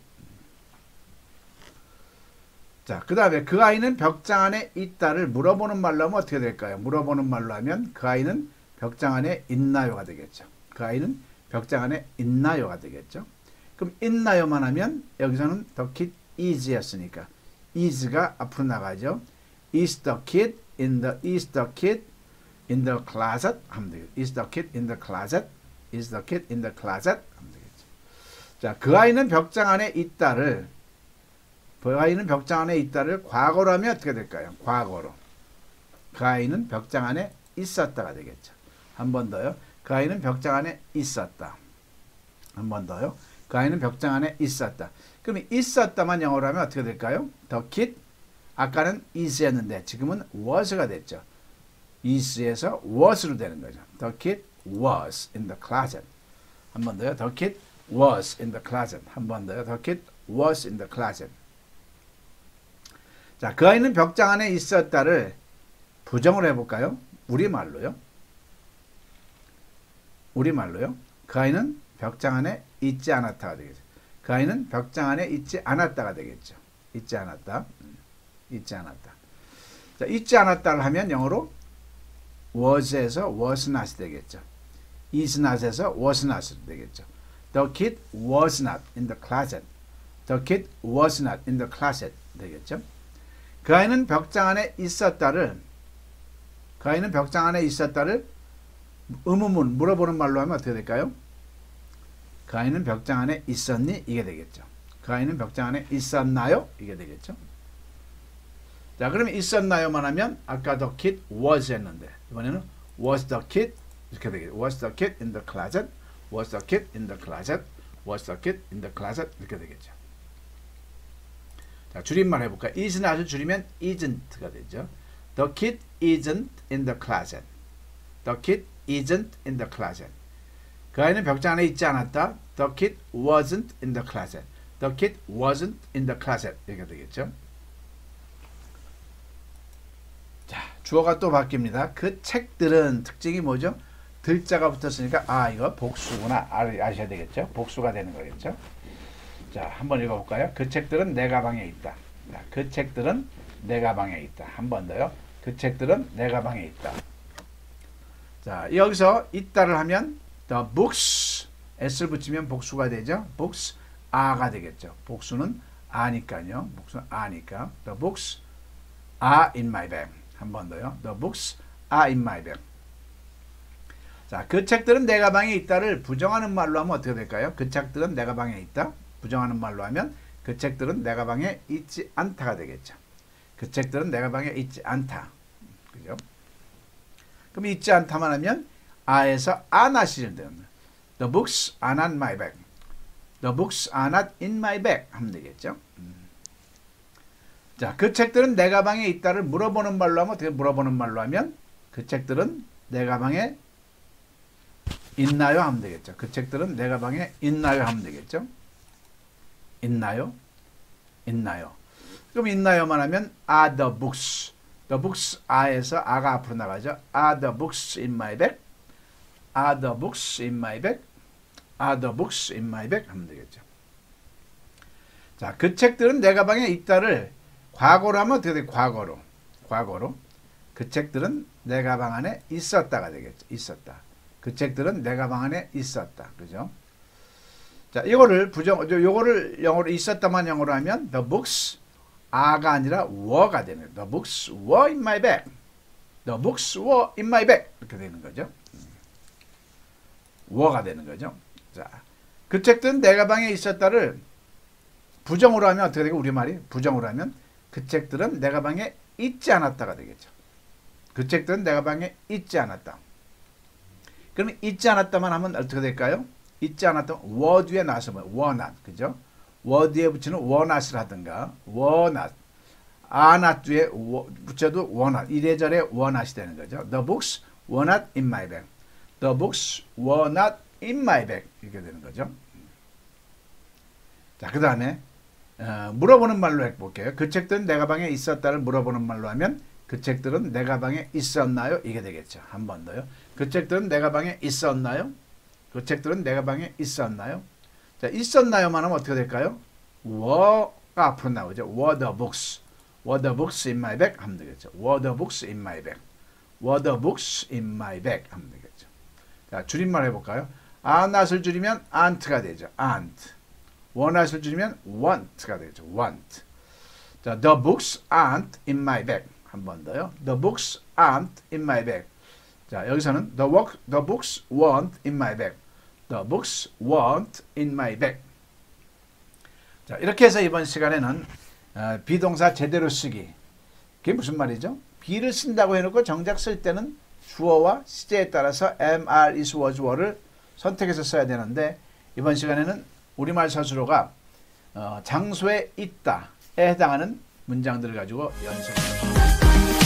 자, 그 다음에 그 아이는 벽장 안에 있다를 물어보는 말로 하면 어떻게 될까요? 물어보는 말로 하면 그 아이는 벽장 안에 있나요가 되겠죠. 그 아이는 벽장 안에 있나요가 되겠죠. 그럼 있나요만 하면 여기서는 the kid is였으니까 is가 앞으로 나가죠. Is the kid in the closet? 하면 되겠죠. Is the kid in the closet? Is the kid in the closet? 하면 되겠죠. 자, 그 아이는 벽장 안에 있다를 그 아이는 벽장 안에 있다를 과거로 하면 어떻게 될까요? 과거로. 그 아이는 벽장 안에 있었다가 되겠죠. 한 번 더요. 그 아이는 벽장 안에 있었다. 한 번 더요. 그 아이는 벽장 안에 있었다. 그럼 있었다만 영어로 하면 어떻게 될까요? The kid. 아까는 is였는데 지금은 was가 됐죠. is에서 was로 되는 거죠. The kid was in the closet. 한 번 더요. The kid was in the closet. 한 번 더요. The kid was in the closet. 자, 그 아이는 벽장 안에 있었다를 부정을 해볼까요? 우리말로요. 우리말로요. 그 아이는 벽장 안에 있지 않았다가 되겠죠. 그 아이는 벽장 안에 있지 않았다가 되겠죠. 있지 않았다. 있지 않았다. 자, 있지 않았다를 하면 영어로 was에서 was not 되겠죠. is not에서 was not 되겠죠. The kid was not in the closet. The kid was not in the closet 되겠죠. 그 아이는 벽장 안에 있었다를 의문문 물어보는 말로 하면 어떻게 될까요? 그 아이는 벽장 안에 있었니? 이게 되겠죠. 그 아이는 벽장 안에 있었나요? 이게 되겠죠. 자, 그러면 있었나요만 하면 아까 the kid was 했는데 이번에는 was the kid 이렇게 되겠죠. Was the kid in the closet? Was the kid in the closet? Was the kid in the closet? 이렇게 되겠죠. 자, 줄임말 해볼까요? is not을 줄이면 isn't가 되죠. The kid isn't in the closet. The kid isn't in the closet. 그 아이는 벽장 안에 있지 않았다. The kid wasn't in the closet. The kid wasn't in the closet. 이렇게 되겠죠. 자, 주어가 또 바뀝니다. 그 책들은 특징이 뭐죠? 들자가 붙었으니까 아, 이거 복수구나 아셔야 되겠죠. 복수가 되는 거겠죠. 자, 한번 읽어볼까요? 그 책들은 내 가방에 있다. 자, 그 책들은 내 가방에 있다. 한 번 더요. 그 책들은 내 가방에 있다. 자, 여기서 있다를 하면 the books s를 붙이면 복수가 되죠. books are가 되겠죠. 복수는 a니까요. 복수는 a니까 the books are in my bag. 한 번 더요. The books are in my bag. 자, 그 책들은 내 가방에 있다를 부정하는 말로 하면 어떻게 될까요? 그 책들은 내 가방에 있다. 부정하는 말로 하면 그 책들은 내 가방에 있지 않다가 되겠죠. 그 책들은 내 가방에 있지 않다. 그죠? 그럼 있지 않다만 하면 a에서 are not이 되는 거예요. The books are not my bag. The books are not in my bag 하면 되겠죠. 자, 그 책들은 내 가방에 있다를 물어보는 말로 하면 어떻게 물어보는 말로 하면 그 책들은 내 가방에 있나요? 하면 되겠죠. 그 책들은 내 가방에 있나요? 하면 되겠죠. 있나요? 있나요? 그럼 있나요만 하면 are the books. The books are에서 are가 앞으로 나가죠. Are the books in my bag? Are the books in my bag? Are the books in my bag? 하면 되겠죠. 자, 그 책들은 내 가방에 있다를 과거로 하면 어떻게 돼요? 과거로. 과거로. 그 책들은 내 가방 안에 있었다가 되겠죠. 있었다. 그 책들은 내 가방 안에 있었다. 그죠? 자, 이거를 요거를 영어로 있었다만 영어로 하면 the books are가 아니라 were가 되는 거예요. The books were in my bag. The books were in my bag. 이렇게 되는 거죠. were가 되는 거죠. 자, 그 책들은 내 가방에 있었다를 부정으로 하면 어떻게 되고, 우리말이 부정으로 하면 그 책들은 내 가방에 있지 않았다가 되겠죠. 그 책들은 내 가방에 있지 않았다. 그러면 있지 않았다만 하면 어떻게 될까요? 있지 않았다면 were 뒤에 나서 뭐 were not, 그죠? were 뒤에 붙이는 were not을 하든가 were not, are not 뒤에 붙여도 were not, 이래저래 were not이 되는 거죠. The books were not in my bag. The books were not in my bag. 이렇게 되는 거죠. 자, 그 다음에 물어보는 말로 해볼게요. 그 책들은 내 가방에 있었다를 물어보는 말로 하면 그 책들은 내 가방에 있었나요? 이게 되겠죠. 한 번 더요. 그 책들은 내 가방에 있었나요? 그 책들은 내 가방에 있었나요? 자, 있었나요만 하면 어떻게 될까요? were가 앞으로 나오죠. were the books. were the books in my bag 하면 되겠죠. were the books in my bag. were the books in my bag 하면 되겠죠. 자, 줄임말 해볼까요? are not을 줄이면 aren't가 되죠. aren't. were not을 줄이면 won't가 되죠. won't. 자, the books aren't in my bag. 한 번 더요. The books aren't in my bag. 자, 여기서는 the books weren't in my bag. The books weren't in my bag. 자, 이렇게 해서 이번 시간에는 비동사 제대로 쓰기. 그게 무슨 말이죠? be를 쓴다고 해놓고 정작 쓸 때는 주어와 시제에 따라서 am, are, is, was, were를 선택해서 써야 되는데, 이번 시간에는 우리말 서술어가 장소에 있다에 해당하는 문장들을 가지고 연습을 합니다.